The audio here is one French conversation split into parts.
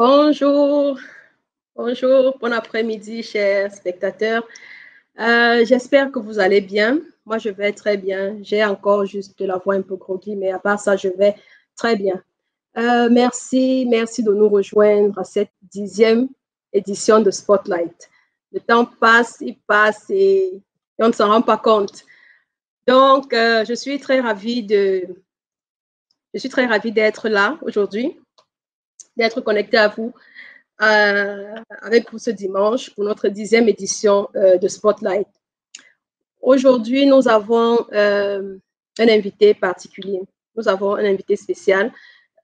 Bonjour, bonjour, bon après-midi, chers spectateurs. J'espère que vous allez bien. Moi, je vais très bien. J'ai encore juste la voix un peu groggy, mais à part ça, je vais très bien. Merci de nous rejoindre à cette 10e édition de Spotlight. Le temps passe, il passe et on ne s'en rend pas compte. Donc, je suis très ravie d'être là aujourd'hui, d'être connectée à vous. Avec vous ce dimanche pour notre 10e édition de Spotlight. Aujourd'hui, nous avons un invité particulier. Nous avons un invité spécial.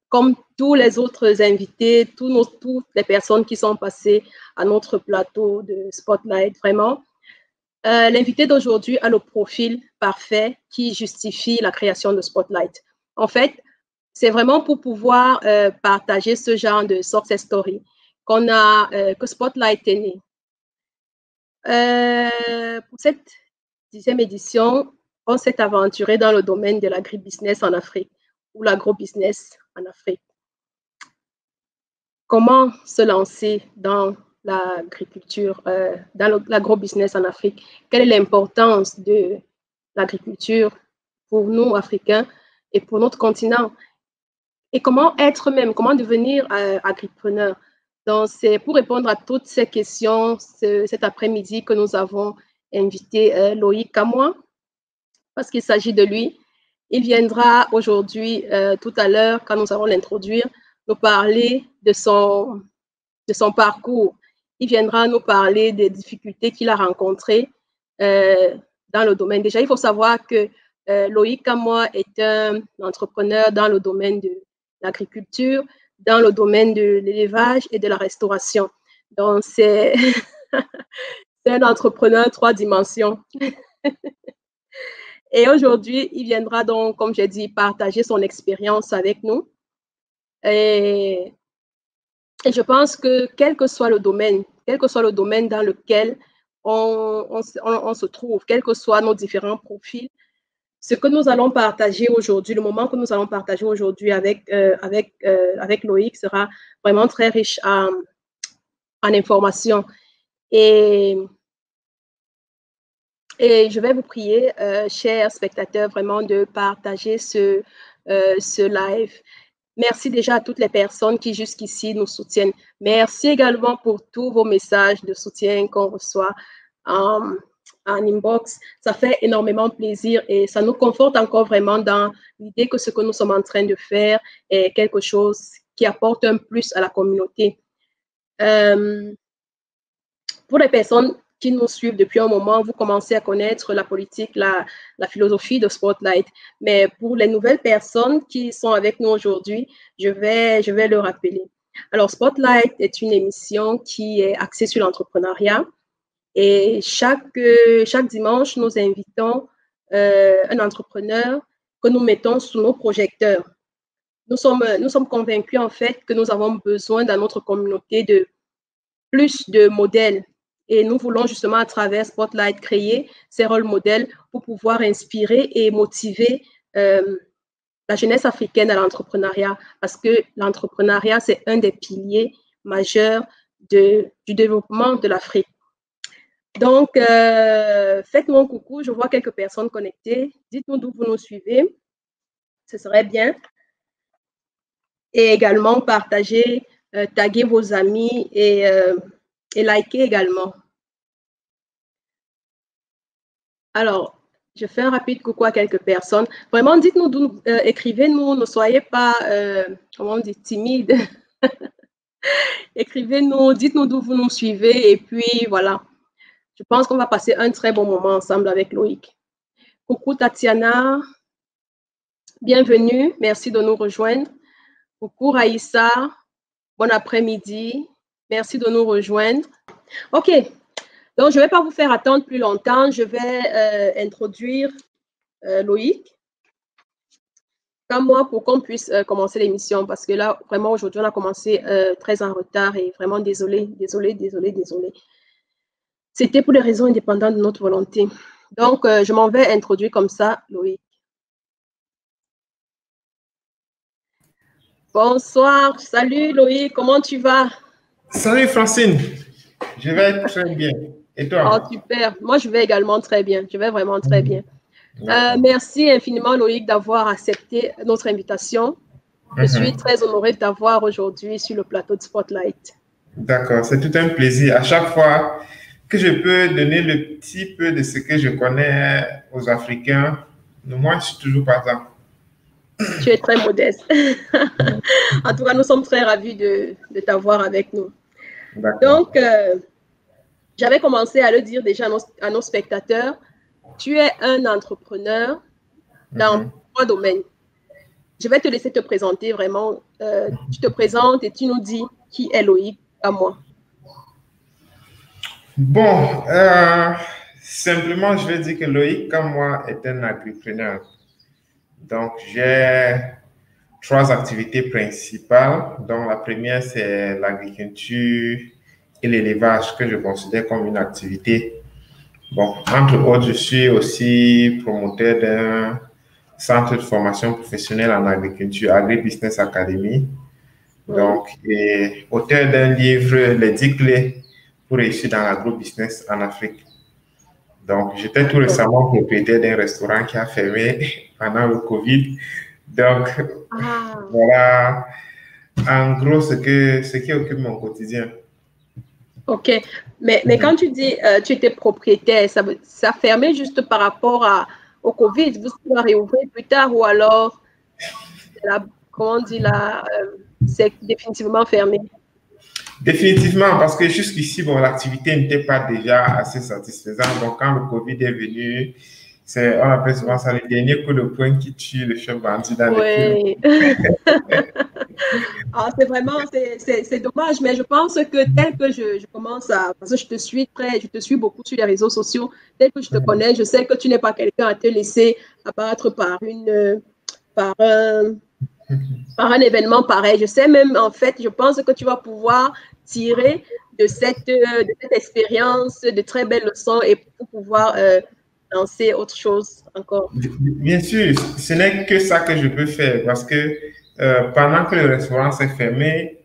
Comme tous les autres invités, toutes les personnes qui sont passées à notre plateau de Spotlight, vraiment, l'invité d'aujourd'hui a le profil parfait qui justifie la création de Spotlight. En fait, c'est vraiment pour pouvoir partager ce genre de success story que Spotlight est né. Pour cette 10e édition, on s'est aventuré dans le domaine de l'agribusiness en Afrique ou l'agrobusiness en Afrique. Comment se lancer dans l'agriculture, dans l'agrobusiness en Afrique? Quelle est l'importance de l'agriculture pour nous, Africains, et pour notre continent? Et comment devenir agripreneur? Donc, c'est pour répondre à toutes ces questions cet après-midi que nous avons invité Loïc Kamwa, parce qu'il s'agit de lui. Il viendra aujourd'hui, tout à l'heure, quand nous allons l'introduire, nous parler de son parcours. Il viendra nous parler des difficultés qu'il a rencontrées dans le domaine. Déjà, il faut savoir que Loïc Kamwa est un entrepreneur dans le domaine de l'agriculture, dans le domaine de l'élevage et de la restauration. Donc, c'est un entrepreneur 3 dimensions. Et aujourd'hui, il viendra donc, comme j'ai dit, partager son expérience avec nous. Et je pense que quel que soit le domaine dans lequel on se trouve, quels que soient nos différents profils, ce que nous allons partager aujourd'hui, le moment que nous allons partager aujourd'hui avec Loïc sera vraiment très riche en informations. Et je vais vous prier, chers spectateurs, vraiment de partager ce live. Merci déjà à toutes les personnes qui jusqu'ici nous soutiennent. Merci également pour tous vos messages de soutien qu'on reçoit en inbox. Ça fait énormément plaisir et ça nous conforte encore vraiment dans l'idée que ce que nous sommes en train de faire est quelque chose qui apporte un plus à la communauté. Pour les personnes qui nous suivent depuis un moment, vous commencez à connaître la politique, la philosophie de Spotlight. Mais pour les nouvelles personnes qui sont avec nous aujourd'hui, je vais le rappeler. Alors, Spotlight est une émission qui est axée sur l'entrepreneuriat. Et chaque dimanche, nous invitons un entrepreneur que nous mettons sous nos projecteurs. Nous sommes convaincus, en fait, que nous avons besoin dans notre communauté de plus de modèles. Et nous voulons justement, à travers Spotlight, créer ces rôles modèles pour pouvoir inspirer et motiver la jeunesse africaine à l'entrepreneuriat, parce que l'entrepreneuriat, c'est un des piliers majeurs du développement de l'Afrique. Donc, faites-moi un coucou, je vois quelques personnes connectées. Dites-nous d'où vous nous suivez, ce serait bien. Et également, partagez, taguez vos amis et likez également. Alors, je fais un rapide coucou à quelques personnes. Vraiment, dites-nous d'où, écrivez-nous, ne soyez pas, comment on dit, timide. Écrivez-nous, dites-nous d'où vous nous suivez et puis voilà. Je pense qu'on va passer un très bon moment ensemble avec Loïc. Coucou Tatiana, bienvenue, merci de nous rejoindre. Coucou Raïssa, bon après-midi, merci de nous rejoindre. Ok, donc je ne vais pas vous faire attendre plus longtemps, je vais introduire Loïc. Comme moi, pour qu'on puisse commencer l'émission, parce que là, vraiment, aujourd'hui, on a commencé très en retard et vraiment désolé. C'était pour des raisons indépendantes de notre volonté. Donc, je m'en vais introduire comme ça, Loïc. Bonsoir, salut Loïc, comment tu vas? Salut Francine, je vais très bien. Et Oh, toi? super, moi je vais également très bien, je vais vraiment très bien. D'accord. Merci infiniment Loïc d'avoir accepté notre invitation. Je suis Mhm. très honorée de t'avoir aujourd'hui sur le plateau de Spotlight. D'accord, c'est tout un plaisir. À chaque fois que je peux donner le petit peu de ce que je connais aux Africains, moi, je suis toujours partant. Tu es très modeste. En tout cas, nous sommes très ravis de t'avoir avec nous. D'accord. Donc, j'avais commencé à le dire déjà à nos spectateurs, tu es un entrepreneur dans Mhm. trois domaines. Je vais te laisser te présenter vraiment. Tu te présentes et tu nous dis qui est Loïc à moi. Bon, simplement, je vais dire que Loïc, comme moi, est un agripreneur. Donc, j'ai trois activités principales, dont la première, c'est l'agriculture et l'élevage, que je considère comme une activité. Bon, entre autres, je suis aussi promoteur d'un centre de formation professionnelle en agriculture, Agri-Business Academy. Oui. Donc, et auteur d'un livre, Les 10 clés pour réussir dans l'agro-business en Afrique. Donc, j'étais tout D'accord. récemment propriétaire d'un restaurant qui a fermé pendant le Covid. Donc, Ah, voilà, en gros, ce qui occupe mon quotidien. ok. Mais quand tu dis tu étais propriétaire, ça fermait juste par rapport au Covid. Vous allez réouvrir plus tard ou alors, comment on dit là, c'est définitivement fermé. Définitivement, parce que jusqu'ici, bon, l'activité n'était pas déjà assez satisfaisante. Donc, quand le Covid est venu, on appelle souvent ça le dernier coup de poing qui tue le chef bandit dans les films. Oui. Ah, c'est vraiment, c'est dommage, mais je pense que tel que je commence à, parce que je te suis beaucoup sur les réseaux sociaux, tel que je te connais, je sais que tu n'es pas quelqu'un à te laisser abattre par un, par un événement pareil. Je sais même, en fait, je pense que tu vas pouvoir tirer de cette expérience de très belles leçons et pour pouvoir lancer autre chose encore. Bien sûr, ce n'est que ça que je peux faire parce que pendant que le restaurant s'est fermé,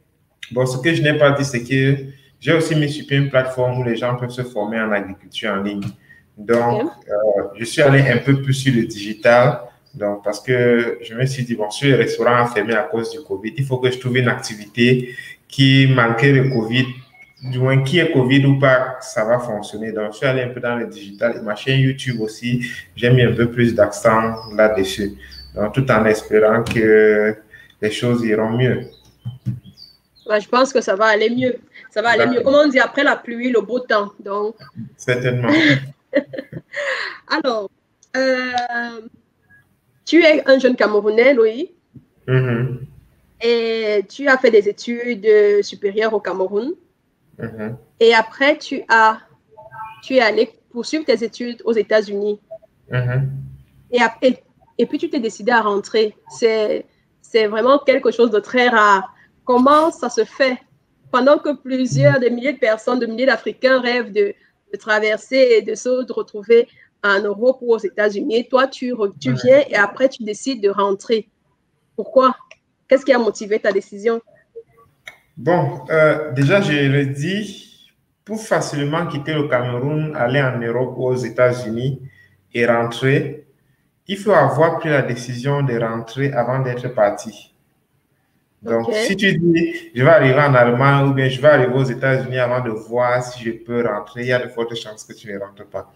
bon, ce que je n'ai pas dit, c'est que j'ai aussi mis sur pied une plateforme où les gens peuvent se former en agriculture en ligne. Donc, Ok. je suis allé un peu plus sur le digital. Donc, parce que je me suis dit, bon, si le restaurant a fermé à cause du Covid, il faut que je trouve une activité qui, malgré le Covid, du moins qui est Covid ou pas, ça va fonctionner. Donc, je suis allé un peu dans le digital. Et ma chaîne YouTube aussi, j'ai mis un peu plus d'accent là-dessus. Donc, tout en espérant que les choses iront mieux. Ouais, je pense que ça va aller mieux. Ça va aller mieux. D'accord. Comme on dit, après la pluie, le beau temps. Donc, Certainement. alors, euh, tu es un jeune Camerounais, Loïc, Mhm, et tu as fait des études supérieures au Cameroun. mhm, Et après, tu es allé poursuivre tes études aux États-Unis. mhm. Et puis, tu t'es décidé à rentrer. C'est vraiment quelque chose de très rare. Comment ça se fait? Pendant que plusieurs, des milliers de personnes, de milliers d'Africains rêvent de traverser et de se retrouver en Europe ou aux États-Unis, toi, tu viens et après, tu décides de rentrer. Pourquoi? Qu'est-ce qui a motivé ta décision? Bon, déjà, je le dis, pour facilement quitter le Cameroun, aller en Europe ou aux États-Unis et rentrer, il faut avoir pris la décision de rentrer avant d'être parti. OK. Donc, si tu dis, je vais arriver en Allemagne ou bien je vais arriver aux États-Unis avant de voir si je peux rentrer, il y a de fortes chances que tu ne rentres pas.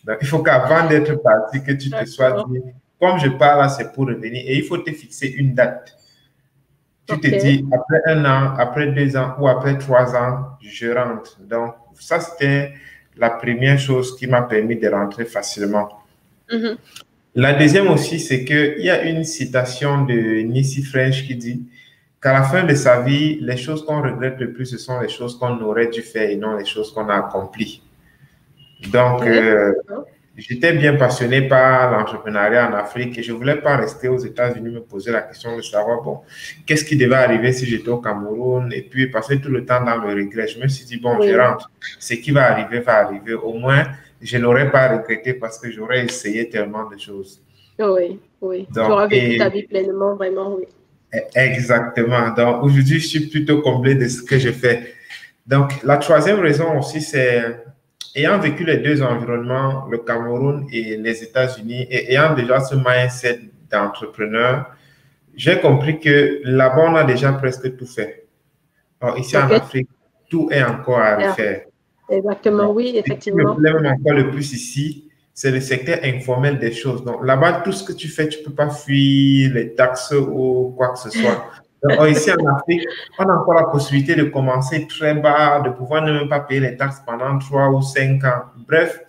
Donc, il faut qu'avant d'être parti, que tu te sois D'accord. dit, comme je pars là, c'est pour revenir. Et il faut te fixer une date. Tu te OK. dis, après un an, après 2 ans ou après 3 ans, je rentre. Donc, ça, c'était la première chose qui m'a permis de rentrer facilement. Mhm. La deuxième aussi, c'est qu'il y a une citation de Nissi French qui dit qu'à la fin de sa vie, les choses qu'on regrette le plus, ce sont les choses qu'on aurait dû faire et non les choses qu'on a accomplies. Donc, OK. D'accord. j'étais bien passionné par l'entrepreneuriat en Afrique et je ne voulais pas rester aux États-Unis me poser la question de savoir, bon, qu'est-ce qui devait arriver si j'étais au Cameroun et puis passer tout le temps dans le regret. Je me suis dit, bon, je Oui. rentre. Ce qui va arriver, va arriver. Au moins, je n'aurais pas regretté parce que j'aurais essayé tellement de choses. Oui. Oui. Tu Donc, auras vécu ta vie pleinement, vraiment, oui. Exactement. Donc, aujourd'hui, je suis plutôt comblé de ce que je fais. Donc, la troisième raison aussi, c'est ayant vécu les deux environnements, le Cameroun et les États-Unis, et ayant déjà ce mindset d'entrepreneur, j'ai compris que là-bas, on a déjà presque tout fait. Or, ici en OK. Afrique, tout est encore à Yeah. refaire. Exactement, Donc, oui, ce qui me effectivement. plaît même encore le plus ici, c'est le secteur informel des choses. Donc, là-bas, tout ce que tu fais, tu ne peux pas fuir les taxes ou quoi que ce soit. Donc, ici en Afrique, on a encore la possibilité de commencer très bas, de pouvoir ne même pas payer les taxes pendant 3 ou 5 ans. Bref,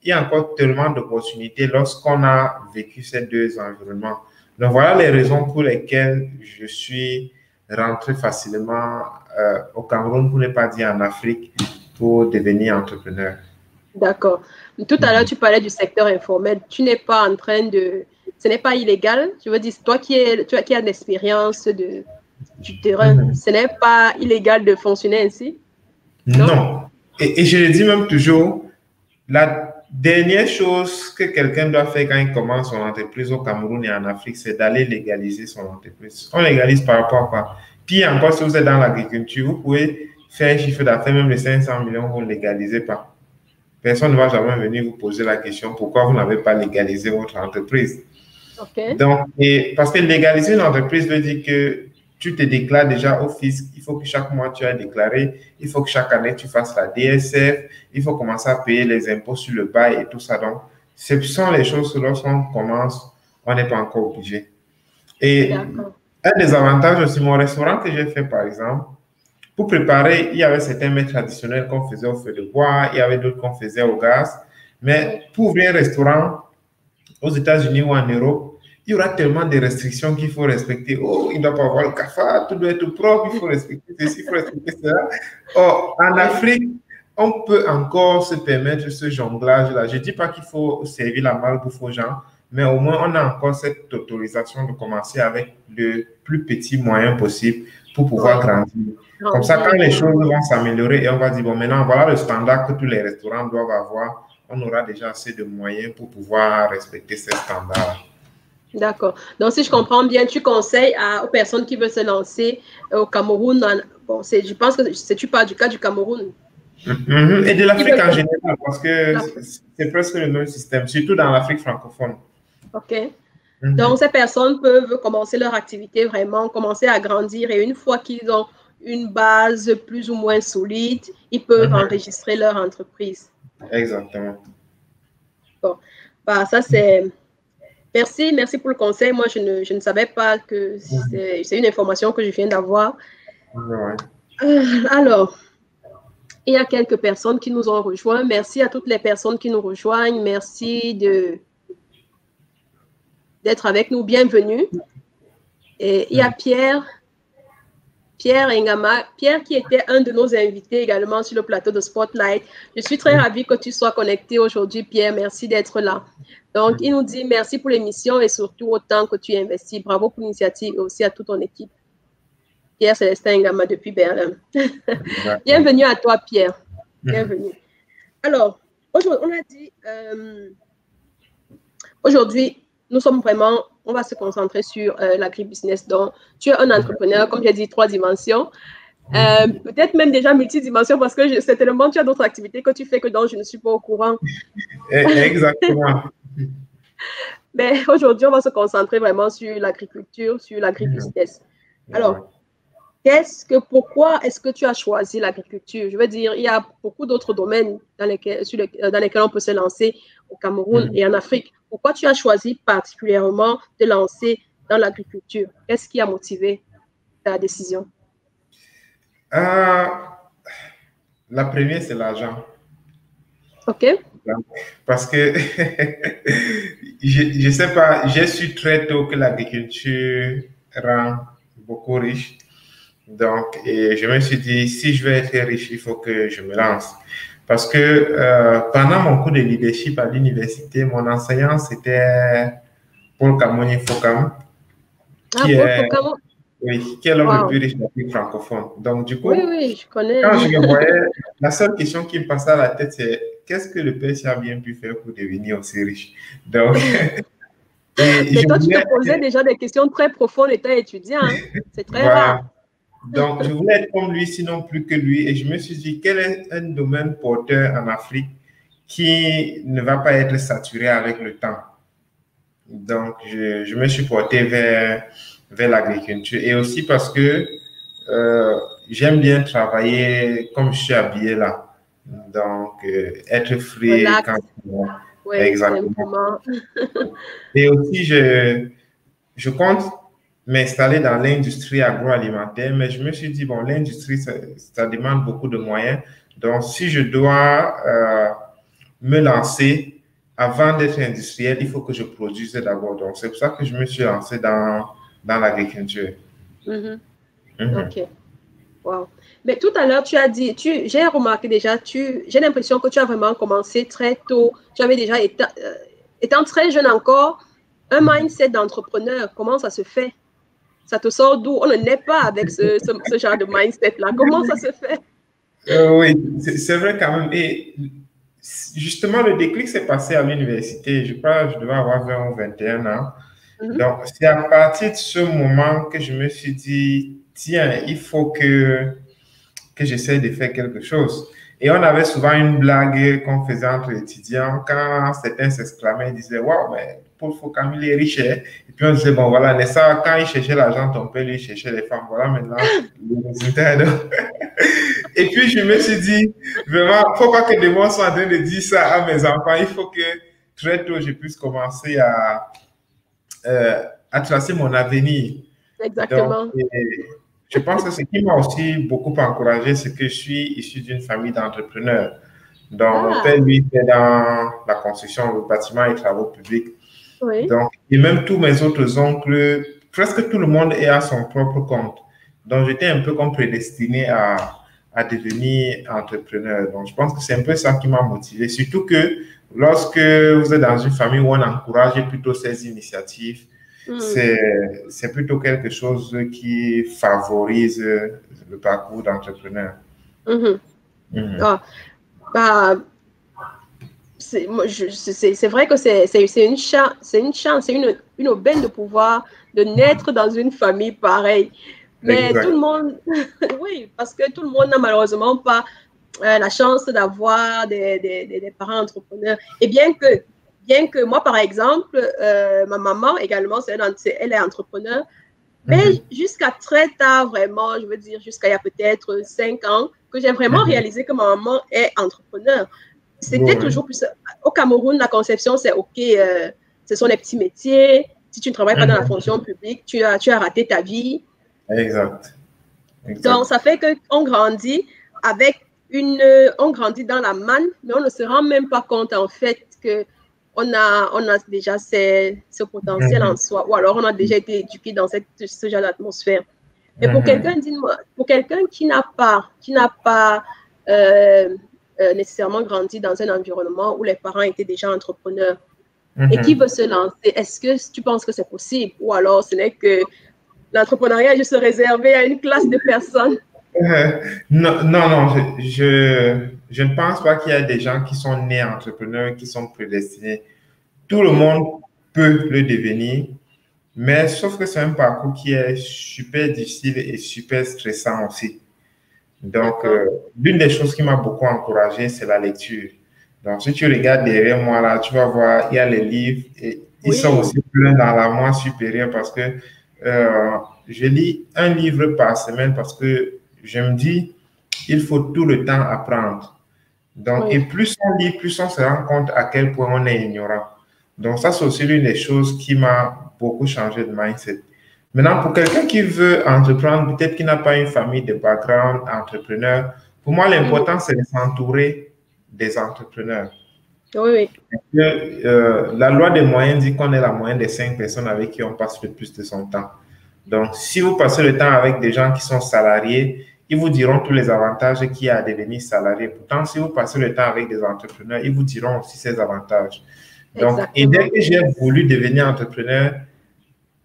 il y a encore tellement d'opportunités lorsqu'on a vécu ces deux environnements. Donc, voilà les raisons pour lesquelles je suis rentré facilement au Cameroun, pour ne pas dire en Afrique, pour devenir entrepreneur. D'accord. Tout à l'heure, tu parlais du secteur informel. Tu n'es pas en train de... Ce n'est pas illégal. Je veux dire, toi qui as l'expérience du terrain, ce n'est pas illégal de fonctionner ainsi? Non. Et je le dis même toujours, la dernière chose que quelqu'un doit faire quand il commence son entreprise au Cameroun et en Afrique, c'est d'aller légaliser son entreprise. On légalise par rapport à quoi? Puis encore, si vous êtes dans l'agriculture, vous pouvez faire un chiffre d'affaires même de 500 millions, vous ne légalisez pas. Personne ne va jamais venir vous poser la question pourquoi vous n'avez pas légalisé votre entreprise. OK. Donc, parce que légaliser une entreprise veut dire que tu te déclares déjà au fisc, il faut que chaque mois tu aies déclaré, il faut que chaque année tu fasses la DSF, il faut commencer à payer les impôts sur le bail et tout ça. Donc, ce sont les choses que lorsqu'on commence, on n'est pas encore obligé. Et un des avantages aussi, mon restaurant que j'ai fait par exemple, pour préparer, il y avait certains mets traditionnels qu'on faisait au feu de bois, il y avait d'autres qu'on faisait au gaz. Mais pour ouvrir un restaurant aux États-Unis ou en Europe, il y aura tellement de restrictions qu'il faut respecter. Oh, il ne doit pas avoir le cafard, tout doit être propre, il faut respecter ceci, il faut respecter cela. Or, en Afrique, on peut encore se permettre ce jonglage-là. Je ne dis pas qu'il faut servir la malbouffe aux gens, mais au moins, on a encore cette autorisation de commencer avec le plus petit moyen possible pour pouvoir grandir. Comme ça, quand les choses vont s'améliorer et on va dire, bon, maintenant, voilà le standard que tous les restaurants doivent avoir, on aura déjà assez de moyens pour pouvoir respecter ces standards. D'accord. Donc, si je comprends bien, tu conseilles aux personnes qui veulent se lancer au Cameroun. Bon, je pense que tu parles du cas du Cameroun. Et de l'Afrique en général, parce que c'est presque le même système, surtout dans l'Afrique francophone. OK. Donc, ces personnes peuvent commencer leur activité vraiment, commencer à grandir et une fois qu'ils ont une base plus ou moins solide, ils peuvent enregistrer leur entreprise. Exactement. Bon, bah, ça c'est... Merci pour le conseil. Moi, je ne savais pas que c'est une information que je viens d'avoir. Alors, il y a quelques personnes qui nous ont rejoints. Merci à toutes les personnes qui nous rejoignent. Merci d'être avec nous. Bienvenue. Et il y a Pierre Ngama, Pierre qui était un de nos invités également sur le plateau de Spotlight. Je suis très ravie que tu sois connecté aujourd'hui, Pierre. Merci d'être là. Donc, il nous dit merci pour l'émission et surtout autant que tu investis. Bravo pour l'initiative et aussi à toute ton équipe. Pierre Célestin Ngama depuis Berlin. Bienvenue à toi, Pierre. Bienvenue. Alors, aujourd'hui, on a dit, aujourd'hui, nous sommes vraiment, on va se concentrer sur l'agribusiness. Donc, tu es un entrepreneur, comme j'ai dit, 3 dimensions. Peut-être même déjà multidimension parce que certainement tu as d'autres activités que tu fais que dont je ne suis pas au courant. Exactement. Mais aujourd'hui, on va se concentrer vraiment sur l'agriculture, sur l'agribusiness. Alors, pourquoi est-ce que tu as choisi l'agriculture? Je veux dire, il y a beaucoup d'autres domaines dans lesquels on peut se lancer au Cameroun et en Afrique. Pourquoi tu as choisi particulièrement de lancer dans l'agriculture? Qu'est-ce qui a motivé ta décision? La première, c'est l'argent. OK. Parce que je ne sais pas, j'ai su très tôt que l'agriculture rend beaucoup riche. Donc, et je me suis dit, si je veux être riche, il faut que je me lance. Parce que pendant mon cours de leadership à l'université, mon enseignant, c'était Paul Kamoni Fokam, qui est l'homme le plus riche de l'Afrique francophone. Donc, du coup, je connais. Quand je me voyais, la seule question qui me passait à la tête, c'est qu'est-ce que le pêche a bien pu faire pour devenir aussi riche? Donc, Mais je toi, tu te voulais, posais déjà des questions très profondes étant étudiant. Hein? C'est très rare. voilà. Donc, je voulais être comme lui, sinon plus que lui. Et je me suis dit, quel est un domaine porteur en Afrique qui ne va pas être saturé avec le temps? Donc, je me suis porté vers l'agriculture. Et aussi parce que j'aime bien travailler comme je suis habillé là. Donc, être frais Relax. quand... Oui, Exactement. simplement. Et aussi, je compte m'installer dans l'industrie agroalimentaire, mais je me suis dit, bon, l'industrie, ça demande beaucoup de moyens. Donc, si je dois me lancer avant d'être industriel, il faut que je produise d'abord. Donc, c'est pour ça que je me suis lancé dans l'agriculture. Mhm. Mhm. OK. Wow. Mais tout à l'heure, tu as dit, j'ai remarqué déjà, j'ai l'impression que tu as vraiment commencé très tôt. Tu avais déjà, étant très jeune encore, un mindset d'entrepreneur. Comment ça se fait? Ça te sort d'où? On ne naît pas avec ce genre de mindset-là. Comment ça se fait? Oui, c'est vrai quand même. Et justement, le déclic s'est passé à l'université. Je crois que je devais avoir 20 ou 21 ans. Mhm. Donc, c'est à partir de ce moment que je me suis dit, tiens, il faut que j'essaie de faire quelque chose. Et on avait souvent une blague qu'on faisait entre étudiants quand certains s'exclamaient, ils disaient, waouh, mais Paul Foucault, il est riche. Hein. Et puis on disait, bon, voilà, mais ça, quand il cherchait l'argent, ton père lui cherchait les femmes. Voilà maintenant le résultat. Et puis je me suis dit, vraiment, faut pas que demain soit en train de dire ça à mes enfants. Il faut que très tôt, je puisse commencer à tracer mon avenir. Donc, Exactement. je pense que ce qui m'a aussi beaucoup encouragé, c'est que je suis issu d'une famille d'entrepreneurs. Donc, mon père, Ah, lui, était dans la construction, le bâtiment et travaux publics. oui. Donc, et même tous mes autres oncles, presque tout le monde est à son propre compte. Donc, j'étais un peu comme prédestiné à devenir entrepreneur. Donc, je pense que c'est un peu ça qui m'a motivé. Surtout que lorsque vous êtes dans une famille où on encourage plutôt ces initiatives, Hmm. c'est plutôt quelque chose qui favorise le parcours d'entrepreneur. Mhm. Mhm. Ah, bah, c'est vrai que c'est une chance, c'est une aubaine de pouvoir de naître dans une famille pareille. Mais tout le Exact. monde, oui, parce que tout le monde n'a malheureusement pas la chance d'avoir des parents entrepreneurs. Et bien que moi, par exemple, ma maman également, elle est entrepreneur, mais Mhm. jusqu'à très tard, vraiment, je veux dire, jusqu'à il y a peut-être 5 ans, que j'ai vraiment Mhm. réalisé que ma maman est entrepreneur. C'était Oui. toujours plus. Au Cameroun, la conception, c'est OK, ce sont les petits métiers. Si tu ne travailles pas dans la Mhm. fonction publique, tu as raté ta vie. Exact. Donc, Exact. ça fait qu'on grandit avec on grandit dans la manne, mais on ne se rend même pas compte, en fait, que on a déjà ce potentiel en Mhm. soi, ou alors on a déjà été éduqué dans ce genre d'atmosphère. Mais pour Mhm. quelqu'un, dis-moi, pour quelqu'un qui n'a pas euh, nécessairement grandi dans un environnement où les parents étaient déjà entrepreneurs et qui veut Mhm. se lancer, est-ce que tu penses que c'est possible? Ou alors ce n'est que l'entrepreneuriat est juste réservé à une classe de personnes? Non, non, non, je ne pense pas qu'il y a des gens qui sont nés entrepreneurs, qui sont prédestinés. Tout le OK. monde peut le devenir, mais sauf que c'est un parcours qui est super difficile et super stressant aussi. Donc, D'accord. l'une des choses qui m'a beaucoup encouragé, c'est la lecture. Donc, si tu regardes derrière moi, là, tu vas voir, il y a les livres et ils sont Oui. aussi pleins dans la moelle supérieure parce que euh, je lis un livre par semaine parce que je me dis, il faut tout le temps apprendre. Donc, et Oui. plus on lit, plus on se rend compte à quel point on est ignorant. Donc, ça, c'est aussi l'une des choses qui m'a beaucoup changé de mindset. Maintenant, pour quelqu'un qui veut entreprendre, peut-être qui n'a pas une famille de background entrepreneur, pour moi, Mhm. l'important, c'est de s'entourer des entrepreneurs. Oui, oui. La loi des moyens dit qu'on est la moyenne des 5 personnes avec qui on passe le plus de son temps. Donc, si vous passez le temps avec des gens qui sont salariés, ils vous diront tous les avantages qu'il y a à devenir salarié. Pourtant, si vous passez le temps avec des entrepreneurs, ils vous diront aussi ces avantages. Donc, et dès Exactement. que j'ai voulu devenir entrepreneur,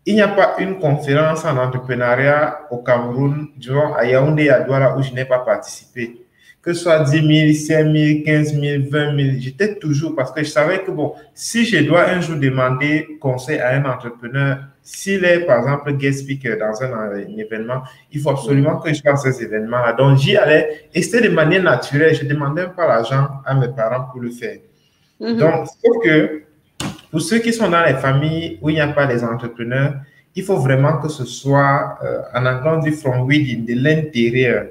il n'y a pas une conférence en entrepreneuriat au Cameroun, disons à Yaoundé et à Douala, où je n'ai pas participé. que ce soit 10 000, 5 000, 15 000, 20 000, j'étais toujours, parce que je savais que, bon, si je dois un jour demander conseil à un entrepreneur, s'il est, par exemple, guest speaker dans un événement, il faut absolument que je fasse ces événements-là. Donc, j'y allais, et c'était de manière naturelle. Je ne demandais pas l'argent à mes parents pour le faire. Donc, sauf que, pour ceux qui sont dans les familles où il n'y a pas les entrepreneurs, il faut vraiment que ce soit, en anglais, on dit from within, de l'intérieur,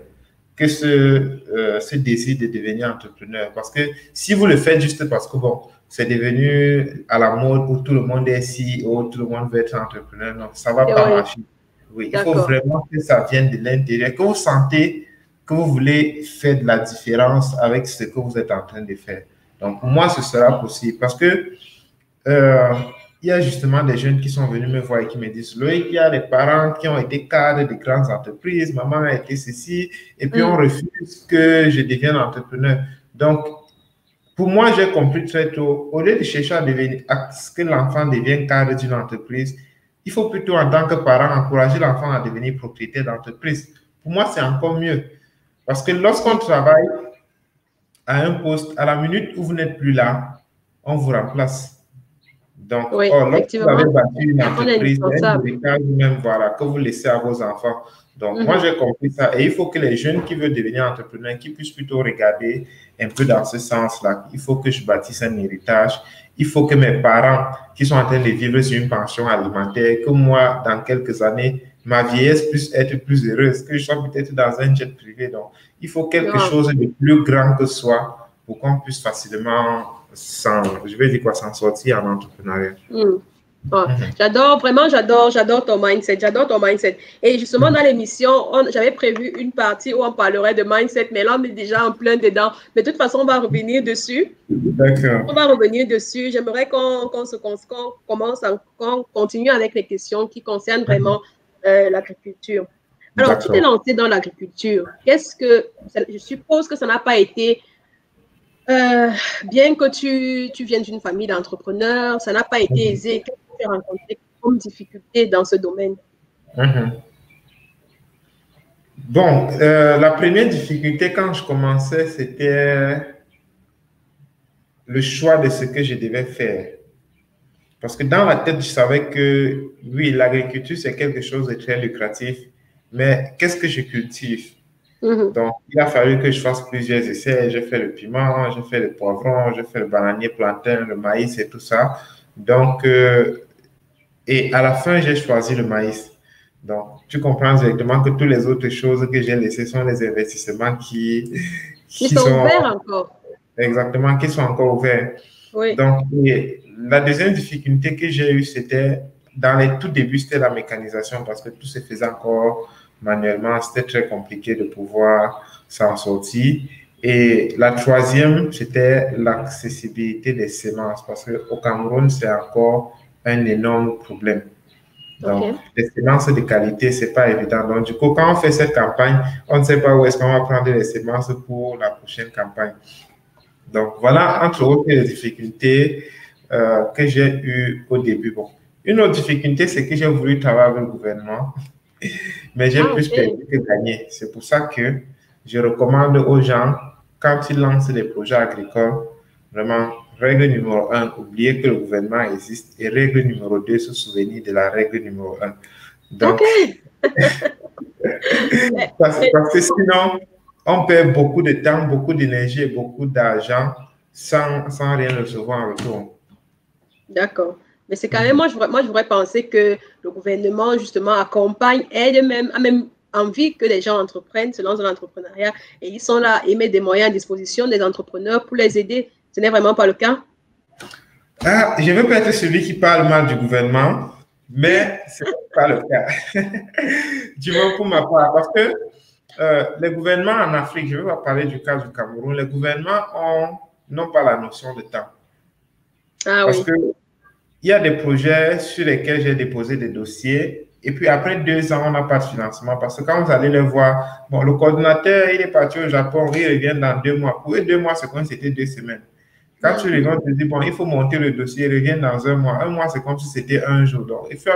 que ce désir de devenir entrepreneur. Parce que si vous le faites juste parce que, bon, c'est devenu à la mode où tout le monde est CEO, tout le monde veut être entrepreneur, non, ça ne va pas marcher. Oui, il faut vraiment que ça vienne de l'intérieur, que vous sentez que vous voulez faire de la différence avec ce que vous êtes en train de faire. Donc, pour moi, ce sera possible parce que il y a justement des jeunes qui sont venus me voir et qui me disent, Loïc, il y a des parents qui ont été cadres de grandes entreprises, maman a été ceci, et puis on refuse que je devienne entrepreneur. Donc, pour moi, j'ai compris très tôt, au lieu de chercher à ce que l'enfant devienne cadre d'une entreprise, il faut plutôt, en tant que parent, encourager l'enfant à devenir propriétaire d'entreprise. Pour moi, c'est encore mieux. Parce que lorsqu'on travaille à un poste, à la minute où vous n'êtes plus là, on vous remplace. Donc, lorsque vous avez bâti une entreprise, même, voilà, que vous laissez à vos enfants. Donc, moi, j'ai compris ça. Et il faut que les jeunes qui veulent devenir entrepreneurs, qui puissent plutôt regarder un peu dans ce sens-là. Il faut que je bâtisse un héritage. Il faut que mes parents, qui sont en train de vivre sur une pension alimentaire, que moi, dans quelques années, ma vieillesse puisse être plus heureuse, que je sois peut-être dans un jet privé. Donc, il faut quelque chose de plus grand que soi pour qu'on puisse facilement s'en sortir en entrepreneuriat. J'adore ton mindset. Et justement, dans l'émission, j'avais prévu une partie où on parlerait de mindset, mais là, on est déjà en plein dedans. Mais de toute façon, on va revenir dessus. D'accord. On va revenir dessus. J'aimerais qu'on continue avec les questions qui concernent vraiment l'agriculture. Alors, tu t'es lancé dans l'agriculture. Je suppose que ça n'a pas été... bien que tu viennes d'une famille d'entrepreneurs, ça n'a pas été aisé. Qu'est-ce que tu as rencontré comme difficulté dans ce domaine? Bon, la première difficulté quand je commençais, c'était le choix de ce que je devais faire. Parce que dans la tête, je savais que, oui, l'agriculture, c'est quelque chose de très lucratif, mais qu'est-ce que je cultive? Donc, il a fallu que je fasse plusieurs essais. J'ai fait le piment, j'ai fait le poivron, j'ai fait le bananier, plantain, le maïs et tout ça. Donc, et à la fin, j'ai choisi le maïs. Donc, tu comprends directement que toutes les autres choses que j'ai laissées sont les investissements qui sont ouverts encore. Exactement, qui sont encore ouverts. Oui. Donc, la deuxième difficulté que j'ai eue, c'était dans les tout débuts, c'était la mécanisation parce que tout se faisait encore manuellement, c'était très compliqué de pouvoir s'en sortir. Et la troisième, c'était l'accessibilité des semences, parce qu'au Cameroun, c'est encore un énorme problème. Donc, les semences de qualité, c'est pas évident. Donc, du coup, quand on fait cette campagne, on ne sait pas où est-ce qu'on va prendre les semences pour la prochaine campagne. Donc, voilà, entre autres, les difficultés que j'ai eues au début. Bon, une autre difficulté, c'est que j'ai voulu travailler avec le gouvernement. Mais j'ai plus perdu que gagné. C'est pour ça que je recommande aux gens, quand ils lancent des projets agricoles, vraiment, règle numéro 1, oubliez que le gouvernement existe. Et règle numéro 2, se souvenir de la règle numéro 1. Donc, parce que sinon, on perd beaucoup de temps, beaucoup d'énergie et beaucoup d'argent sans rien recevoir en retour. D'accord. Mais c'est quand même, moi, je voudrais penser que le gouvernement, justement, accompagne, aide même, a même envie que les gens entreprennent, se lancent dans l'entrepreneuriat et ils sont là et mettent des moyens à disposition des entrepreneurs pour les aider. Ce n'est vraiment pas le cas? Je ne veux pas être celui qui parle mal du gouvernement, mais ce n'est pas le cas. Du moins pour ma part, parce que les gouvernements en Afrique, je ne vais pas parler du cas du Cameroun, les gouvernements n'ont pas la notion de temps. Parce que il y a des projets sur lesquels j'ai déposé des dossiers et puis après 2 ans, on n'a pas de financement parce que quand vous allez le voir, bon, le coordinateur, il est parti au Japon, il revient dans 2 mois. Pour eux, 2 mois, c'est comme si c'était 2 semaines. Quand tu reviens, tu te dis, bon, il faut monter le dossier, il revient dans 1 mois. 1 mois, c'est comme si c'était 1 jour. Donc, il faut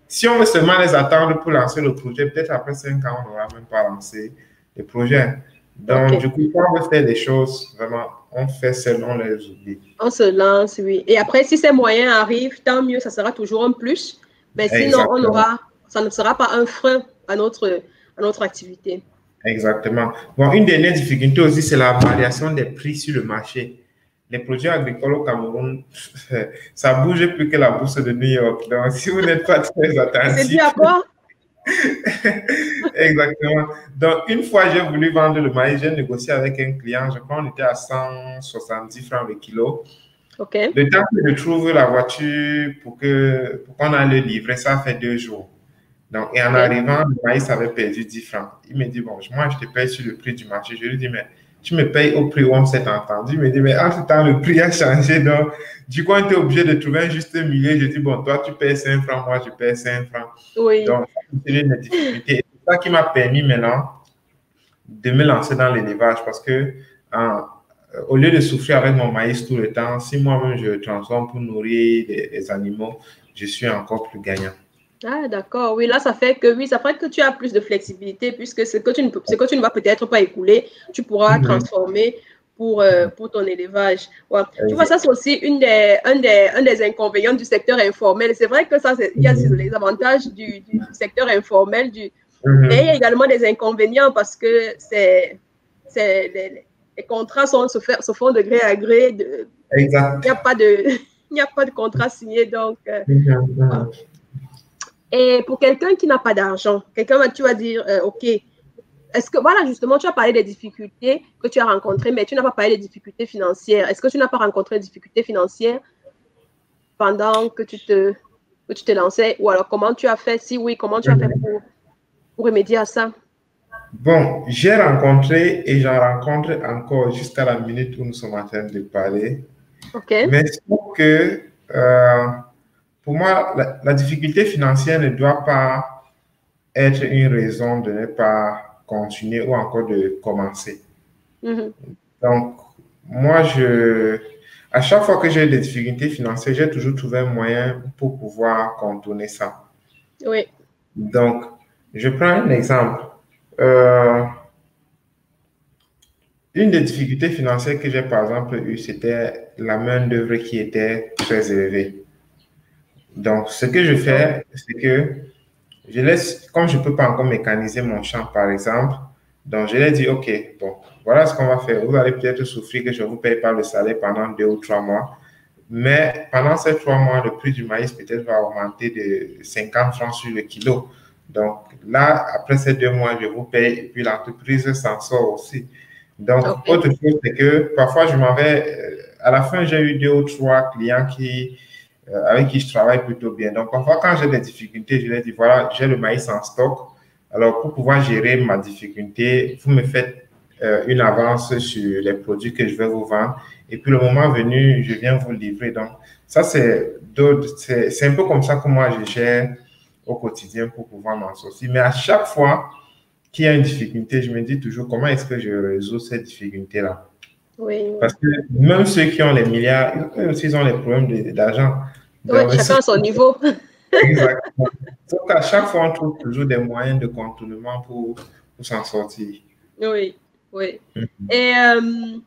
si on veut seulement les attendre pour lancer le projet, peut-être après 5 ans, on n'aura même pas lancé le projet. Donc, du coup, quand on veut faire les choses, vraiment, on fait selon les oublis. On se lance, oui. Et après, si ces moyens arrivent, tant mieux, ça sera toujours un plus. Mais sinon, Exactement. ça ne sera pas un frein à notre activité. Exactement. Bon, une dernière difficulté aussi, c'est la variation des prix sur le marché. Les produits agricoles au Cameroun, ça bouge plus que la bourse de New York. Donc, si vous n'êtes pas très Et c'est dû attentif, à quoi? exactement. Donc, une fois, j'ai voulu vendre le maïs, j'ai négocié avec un client, je crois qu'on était à 170 francs le kilo. OK. Le temps que je trouve la voiture pour qu'on aille le livrer, ça fait 2 jours. Donc, et en OK. arrivant, le maïs avait perdu 10 francs. Il me dit, bon, moi, je te paye sur le prix du marché. Je lui dis, mais tu me payes au prix où on s'est entendu. Il me dit, mais entre-temps, le prix a changé. Donc, du coup, on était obligé de trouver un juste milieu. Je dis, bon, toi, tu payes 5 francs, moi, je paye 5 francs. Oui. Donc, c'est une difficulté. Et c'est ça qui m'a permis maintenant de me lancer dans l'élevage parce que, au lieu de souffrir avec mon maïs tout le temps, si moi-même je le transforme pour nourrir les animaux, je suis encore plus gagnant. Ah, d'accord. Oui, là, ça fait que tu as plus de flexibilité puisque ce que tu ne vas peut-être pas écouler, tu pourras Mhm. transformer pour ton élevage. Ouais. Tu vois, ça, c'est Exact. aussi un des inconvénients du secteur informel. C'est vrai que ça, il y a Mhm. les avantages du secteur informel, mais il y a Mhm. également des inconvénients parce que les contrats se font de gré à gré. Il Exact. n'y a pas de, il n'y a pas de contrat signé. Donc, Mhm. voilà. Mhm. Et pour quelqu'un qui n'a pas d'argent, tu vas dire, OK, est-ce que, voilà, justement, tu as parlé des difficultés que tu as rencontrées, mais tu n'as pas parlé des difficultés financières. Est-ce que tu n'as pas rencontré des difficultés financières pendant que tu te lançais? Ou alors, comment tu as fait? Si oui, comment tu as fait Mhm. pour remédier à ça? Bon, j'ai rencontré et j'en rencontre encore jusqu'à la minute où nous sommes en train de parler. OK. Mais sauf que pour moi, la difficulté financière ne doit pas être une raison de ne pas continuer ou encore de commencer. Mhm. Donc, moi, à chaque fois que j'ai des difficultés financières, j'ai toujours trouvé un moyen pour pouvoir contourner ça. Oui. Donc, je prends un exemple. Euh, une des difficultés financières que j'ai, par exemple, eues, c'était la main-d'œuvre qui était très élevée. Donc, ce que je D'accord. fais, c'est que je laisse, comme je ne peux pas encore mécaniser mon champ, par exemple, donc je leur dis, OK, bon, voilà ce qu'on va faire. Vous allez peut-être souffrir que je ne vous paye pas le salaire pendant 2 ou 3 mois, mais pendant ces 3 mois, le prix du maïs peut-être va augmenter de 50 francs sur le kilo. Donc là, après ces 2 mois, je vous paye et puis l'entreprise s'en sort aussi. Donc, OK. autre chose, c'est que parfois, je m'en vais, à la fin, j'ai eu 2 ou 3 clients avec qui je travaille plutôt bien. Donc, parfois, quand j'ai des difficultés, je leur dis, voilà, j'ai le maïs en stock. Alors, pour pouvoir gérer ma difficulté, vous me faites une avance sur les produits que je vais vous vendre. Et puis, le moment venu, je viens vous livrer. Donc, ça, c'est un peu comme ça que moi, je gère au quotidien pour pouvoir m'en sortir. Mais à chaque fois qu'il y a une difficulté, je me dis toujours comment est-ce que je résous cette difficulté-là. Oui, Parce oui. que même ceux qui ont les milliards, eux aussi, ils ont les problèmes d'argent. Oui, Donc, chacun à son niveau. exactement. Donc, à chaque fois, on trouve toujours des moyens de contournement pour s'en sortir. Oui, oui. Et, euh,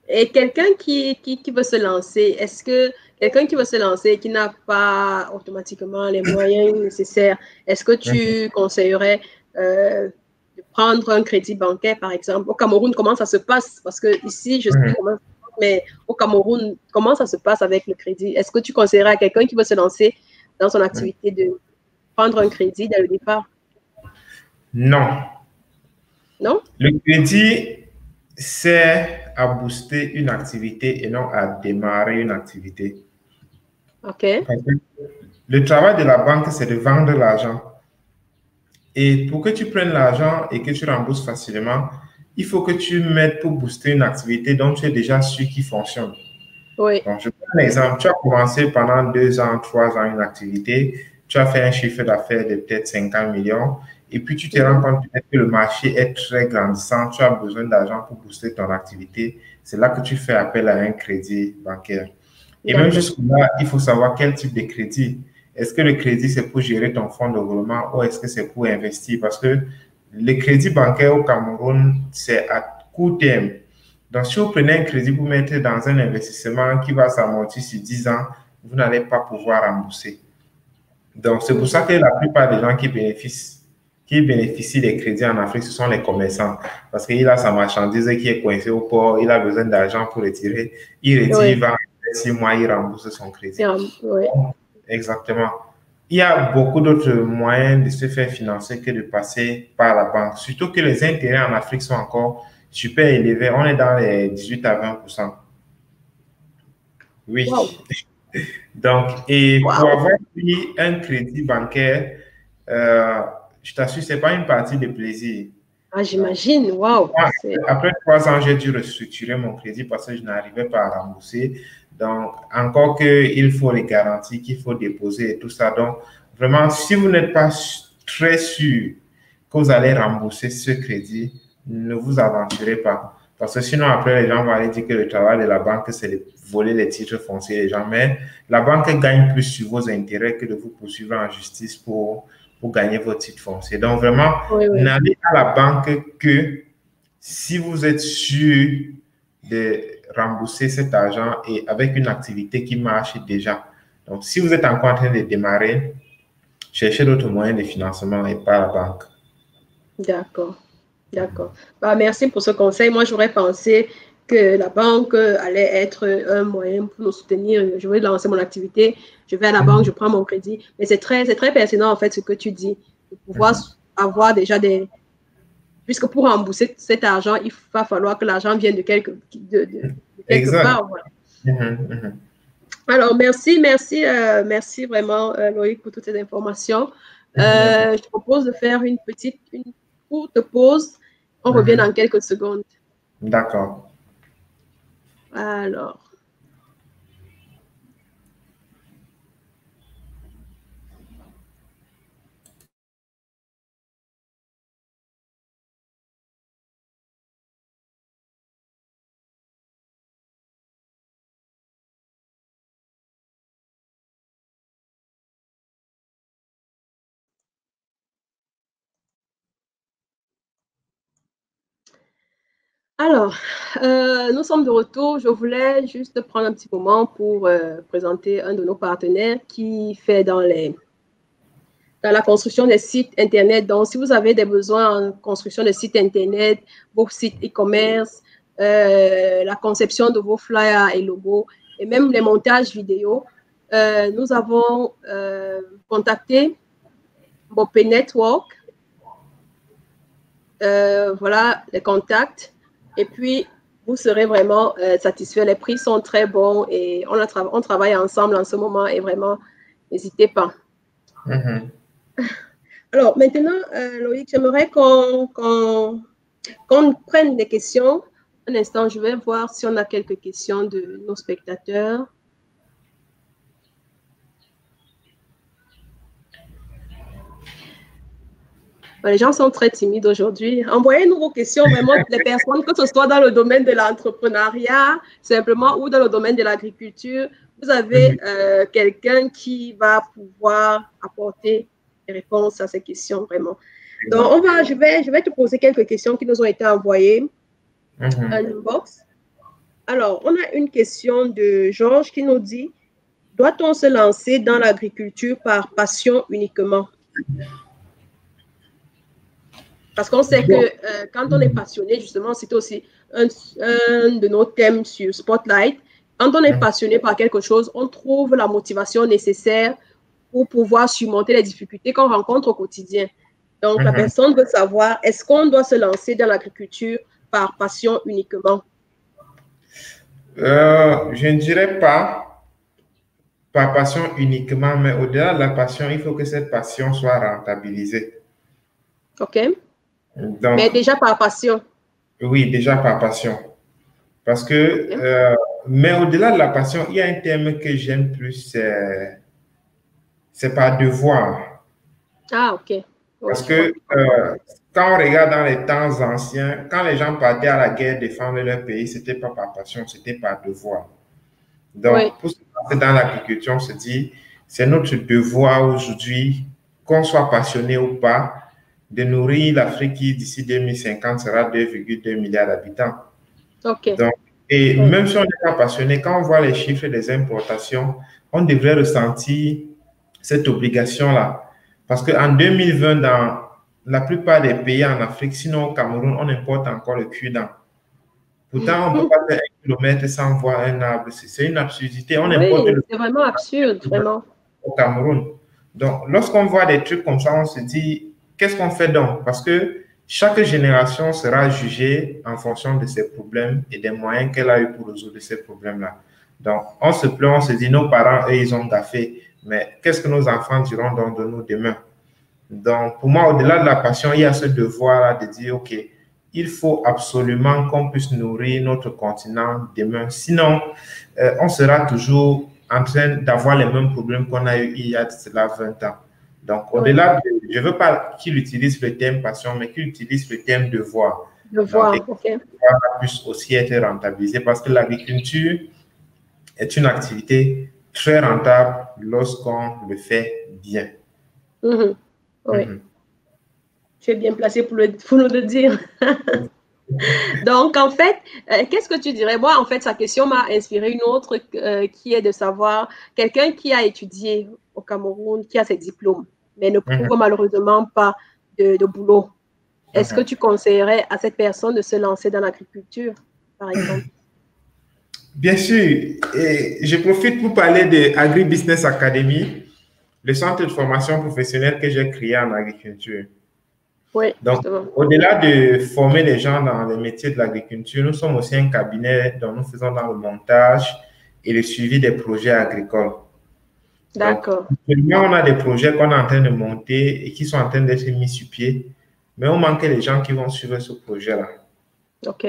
et quelqu'un qui veut se lancer, est-ce que quelqu'un qui veut se lancer et qui n'a pas automatiquement les moyens nécessaires, est-ce que Mhm. tu conseillerais de prendre un crédit bancaire, par exemple? Au Cameroun, comment ça se passe? Parce que ici, je sais Mhm. comment, mais au Cameroun, comment ça se passe avec le crédit? Est-ce que tu conseillerais à quelqu'un qui veut se lancer dans son Mhm. activité de prendre un crédit dès le départ? Non. Non? Le crédit sert à booster une activité et non à démarrer une activité. OK. Parce que le travail de la banque, c'est de vendre l'argent. Et pour que tu prennes l'argent et que tu rembourses facilement, il faut que tu mettes pour booster une activité dont tu es déjà sûr qu'il fonctionne. Oui. Donc, je prends un exemple. Tu as commencé pendant 2 ans, 3 ans une activité, tu as fait un chiffre d'affaires de peut-être 50 millions, et puis tu te rends Mhm. compte peut-être que le marché est très grandissant, tu as besoin d'argent pour booster ton activité. C'est là que tu fais appel à un crédit bancaire. Et même D'accord. jusque-là, il faut savoir quel type de crédit. Est-ce que le crédit, c'est pour gérer ton fonds de roulement ou est-ce que c'est pour investir? Parce que le crédit bancaire au Cameroun, c'est à court terme. Donc, si vous prenez un crédit pour mettre dans un investissement qui va s'amortir sur 10 ans, vous n'allez pas pouvoir rembourser. Donc, c'est pour ça que la plupart des gens qui bénéficient des crédits en Afrique, ce sont les commerçants. Parce qu'il a sa marchandise qui est coincée au port, il a besoin d'argent pour retirer. Il retire, il va en 6 mois, il rembourse son crédit. Oui. Exactement. Il y a beaucoup d'autres moyens de se faire financer que de passer par la banque. Surtout que les intérêts en Afrique sont encore super élevés. On est dans les 18 à 20%. Oui. Wow. Donc, et pour avoir pris un crédit bancaire, je t'assure, ce n'est pas une partie de plaisir. Ah, j'imagine, wow. Après 3 ans, j'ai dû restructurer mon crédit parce que je n'arrivais pas à rembourser. Donc, encore qu'il faut les garanties qu'il faut déposer et tout ça. Donc, vraiment, si vous n'êtes pas très sûr que vous allez rembourser ce crédit, ne vous aventurez pas. Parce que sinon, après, les gens vont aller dire que le travail de la banque, c'est de voler les titres fonciers des gens. Mais la banque gagne plus sur vos intérêts que de vous poursuivre en justice pour gagner vos titres fonciers. Donc, vraiment, n'allez à la banque que si vous êtes sûr de rembourser cet argent et avec une activité qui marche déjà. Donc, si vous êtes encore en train de démarrer, cherchez d'autres moyens de financement et pas la banque. D'accord. D'accord. Bah, merci pour ce conseil. Moi, j'aurais pensé que la banque allait être un moyen pour nous soutenir. Je vais lancer mon activité, je vais à la banque, je prends mon crédit. Mais c'est très pertinent, en fait, ce que tu dis. De pouvoir avoir déjà des... Puisque pour rembourser cet argent, il va falloir que l'argent vienne de quelque part. Voilà. Alors, merci vraiment, Loïc, pour toutes ces informations. Je propose de faire une courte pause. On revient dans quelques secondes. D'accord. Alors. Alors, nous sommes de retour. Je voulais juste prendre un petit moment pour présenter un de nos partenaires qui fait dans la construction des sites Internet. Donc, si vous avez des besoins en construction de sites Internet, vos sites e-commerce, la conception de vos flyers et logos, et même les montages vidéo, nous avons contacté Bopé Network. Voilà les contacts. Et puis, vous serez vraiment satisfait. Les prix sont très bons et on travaille ensemble en ce moment et vraiment, n'hésitez pas. Alors, maintenant, Loïc, j'aimerais qu'on prenne des questions. Un instant, je vais voir si on a quelques questions de nos spectateurs. Les gens sont très timides aujourd'hui. Envoyez-nous vos questions, vraiment, les personnes, que ce soit dans le domaine de l'entrepreneuriat, simplement, ou dans le domaine de l'agriculture. Vous avez quelqu'un qui va pouvoir apporter des réponses à ces questions, vraiment. Donc, je vais te poser quelques questions qui nous ont été envoyées en inbox. Alors, on a une question de Georges qui nous dit, doit-on se lancer dans l'agriculture par passion uniquement? Parce qu'on sait que quand on est passionné, justement, c'est aussi un de nos thèmes sur Spotlight. Quand on est passionné par quelque chose, on trouve la motivation nécessaire pour pouvoir surmonter les difficultés qu'on rencontre au quotidien. Donc, la personne veut savoir, est-ce qu'on doit se lancer dans l'agriculture par passion uniquement? Je ne dirais pas par passion uniquement, mais au-delà de la passion, il faut que cette passion soit rentabilisée. OK. Donc, mais déjà par passion. Oui, déjà par passion. Parce que, mais au-delà de la passion, il y a un terme que j'aime plus, c'est par devoir. Ah, OK. Parce que quand on regarde dans les temps anciens, quand les gens partaient à la guerre défendre leur pays, ce n'était pas par passion, c'était par devoir. Donc, pour se lancer dans l'agriculture, on se dit, c'est notre devoir aujourd'hui, qu'on soit passionné ou pas, de nourrir l'Afrique qui, d'ici 2050, sera 2,2 milliards d'habitants. OK. Donc, et même si on n'est pas passionné, quand on voit les chiffres des importations, on devrait ressentir cette obligation-là. Parce qu'en 2020, dans la plupart des pays en Afrique, sinon au Cameroun, on importe encore le cure-dent. Pourtant, on ne peut pas faire 1 kilomètre sans voir un arbre. C'est une absurdité. On importe Oui, c'est vraiment absurde, vraiment. au Cameroun. Donc, lorsqu'on voit des trucs comme ça, on se dit, qu'est-ce qu'on fait donc? Parce que chaque génération sera jugée en fonction de ses problèmes et des moyens qu'elle a eu pour résoudre ces problèmes-là. Donc, on se plaint, on se dit, nos parents, eux, ils ont gaffé. Mais qu'est-ce que nos enfants diront donc de nous demain? Donc, pour moi, au-delà de la passion, il y a ce devoir-là de dire, OK, il faut absolument qu'on puisse nourrir notre continent demain. Sinon, on sera toujours en train d'avoir les mêmes problèmes qu'on a eu il y a cela 20 ans. Donc, au-delà de, je ne veux pas qu'il utilise le terme passion, mais qu'il utilise le terme devoir. Devoir, OK. Le devoir puisse aussi être rentabilisé parce que l'agriculture est une activité très rentable lorsqu'on le fait bien. Oui. Tu es bien placé pour nous le dire. Donc, en fait, qu'est-ce que tu dirais? Moi, en fait, sa question m'a inspiré une autre qui est de savoir, quelqu'un qui a étudié au Cameroun, qui a ses diplômes, mais ne trouve malheureusement pas de boulot. Est-ce que tu conseillerais à cette personne de se lancer dans l'agriculture, par exemple? Bien sûr. Et je profite pour parler de Agri-Business Academy, le centre de formation professionnelle que j'ai créé en agriculture. Oui, donc, au-delà de former les gens dans les métiers de l'agriculture, nous sommes aussi un cabinet dont nous faisons dans le montage et le suivi des projets agricoles. D'accord. On a des projets qu'on est en train de monter et qui sont en train d'être mis sur pied, mais on manque les gens qui vont suivre ce projet-là. OK.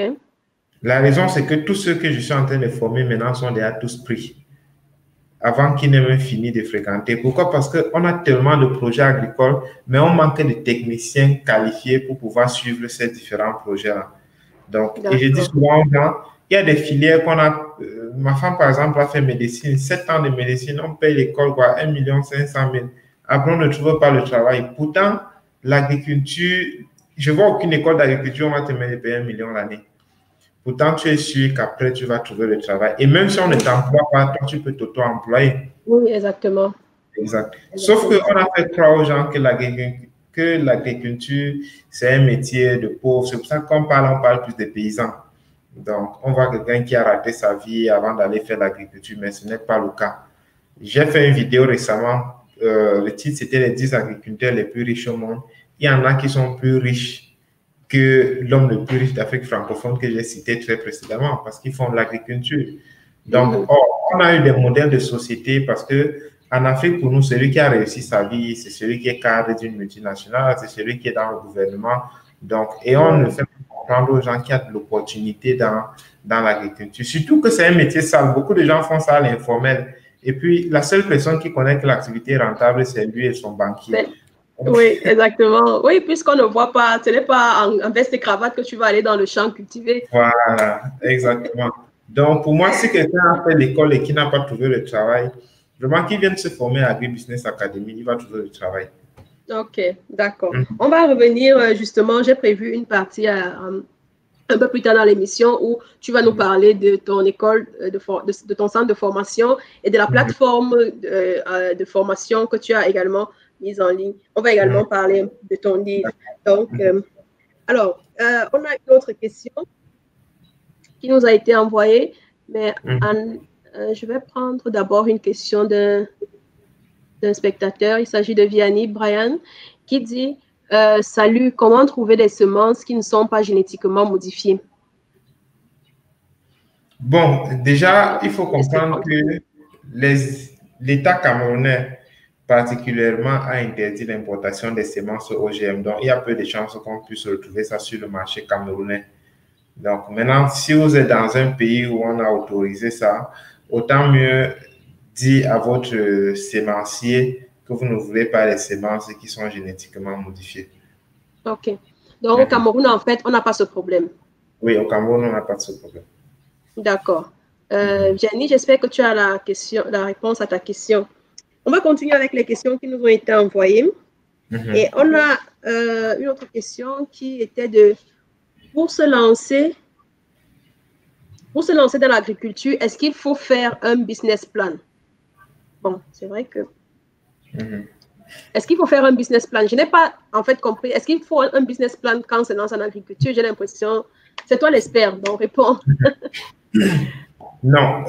La raison, c'est que tous ceux que je suis en train de former maintenant sont déjà tous pris avant qu'ils n'aient même fini de fréquenter. Pourquoi? Parce qu'on a tellement de projets agricoles, mais on manque de techniciens qualifiés pour pouvoir suivre ces différents projets-là. Donc, et je dis souvent aux gens, il y a des filières qu'on a. Ma femme, par exemple, a fait médecine, 7 ans de médecine, on paye l'école, quoi, 1 500 000. Après, on ne trouve pas le travail. Pourtant, l'agriculture, je vois aucune école d'agriculture, on va te mettre 1 million l'année. Pourtant, tu es sûr qu'après, tu vas trouver le travail. Et même si on ne t'emploie pas, toi, tu peux t'auto-employer. Oui, exactement. Exact. Sauf qu'on a fait croire aux gens que l'agriculture, c'est un métier de pauvre. C'est pour ça qu'on parle, on parle plus des paysans. Donc, on voit quelqu'un qui a raté sa vie avant d'aller faire l'agriculture, mais ce n'est pas le cas. J'ai fait une vidéo récemment. Le titre, c'était les 10 agriculteurs les plus riches au monde. Il y en a qui sont plus riches que l'homme le plus riche d'Afrique francophone que j'ai cité très précédemment parce qu'ils font de l'agriculture. Donc, on a eu des modèles de société parce que en Afrique, pour nous, celui qui a réussi sa vie, c'est celui qui est cadre d'une multinationale, c'est celui qui est dans le gouvernement. Donc, et on ne fait pas comprendre aux gens qu'il y a de l'opportunité dans l'agriculture. Surtout que c'est un métier sale. Beaucoup de gens font ça à l'informel. Et puis, la seule personne qui connaît que l'activité est rentable, c'est lui et son banquier. Oui, exactement. Oui, puisqu'on ne voit pas, ce n'est pas en veste et cravate que tu vas aller dans le champ cultiver. Voilà, exactement. Donc, pour moi, si quelqu'un a fait l'école et qui n'a pas trouvé le travail, vraiment qu'il vienne se former à Agri-Business Academy, il va trouver le travail. OK, d'accord. On va revenir justement, j'ai prévu une partie un peu plus tard dans l'émission où tu vas nous parler de ton école, de ton centre de formation et de la plateforme de formation que tu as également mise en ligne. On va également parler de ton livre. Donc, alors, on a une autre question qui nous a été envoyée, mais je vais prendre d'abord une question d'un spectateur. Il s'agit de Vianney Brian qui dit salut, comment trouver des semences qui ne sont pas génétiquement modifiées? Bon, déjà, il faut comprendre que l'État camerounais particulièrement a interdit l'importation des semences OGM. Donc, il y a peu de chances qu'on puisse retrouver ça sur le marché camerounais. Donc, maintenant, si vous êtes dans un pays où on a autorisé ça, autant mieux dire à votre sémencier que vous ne voulez pas les semences qui sont génétiquement modifiées. OK. Donc, au Cameroun, en fait, on n'a pas ce problème. Oui, au Cameroun, on n'a pas ce problème. D'accord. Jenny, j'espère que tu as la réponse à ta question. On va continuer avec les questions qui nous ont été envoyées. Et on a une autre question qui était de, pour se lancer dans l'agriculture, est-ce qu'il faut faire un business plan? Bon, c'est vrai que... Est-ce qu'il faut faire un business plan? Je n'ai pas en fait compris. Est-ce qu'il faut un business plan quand on se lance en agriculture? J'ai l'impression... C'est toi l'expert, donc réponds. Non,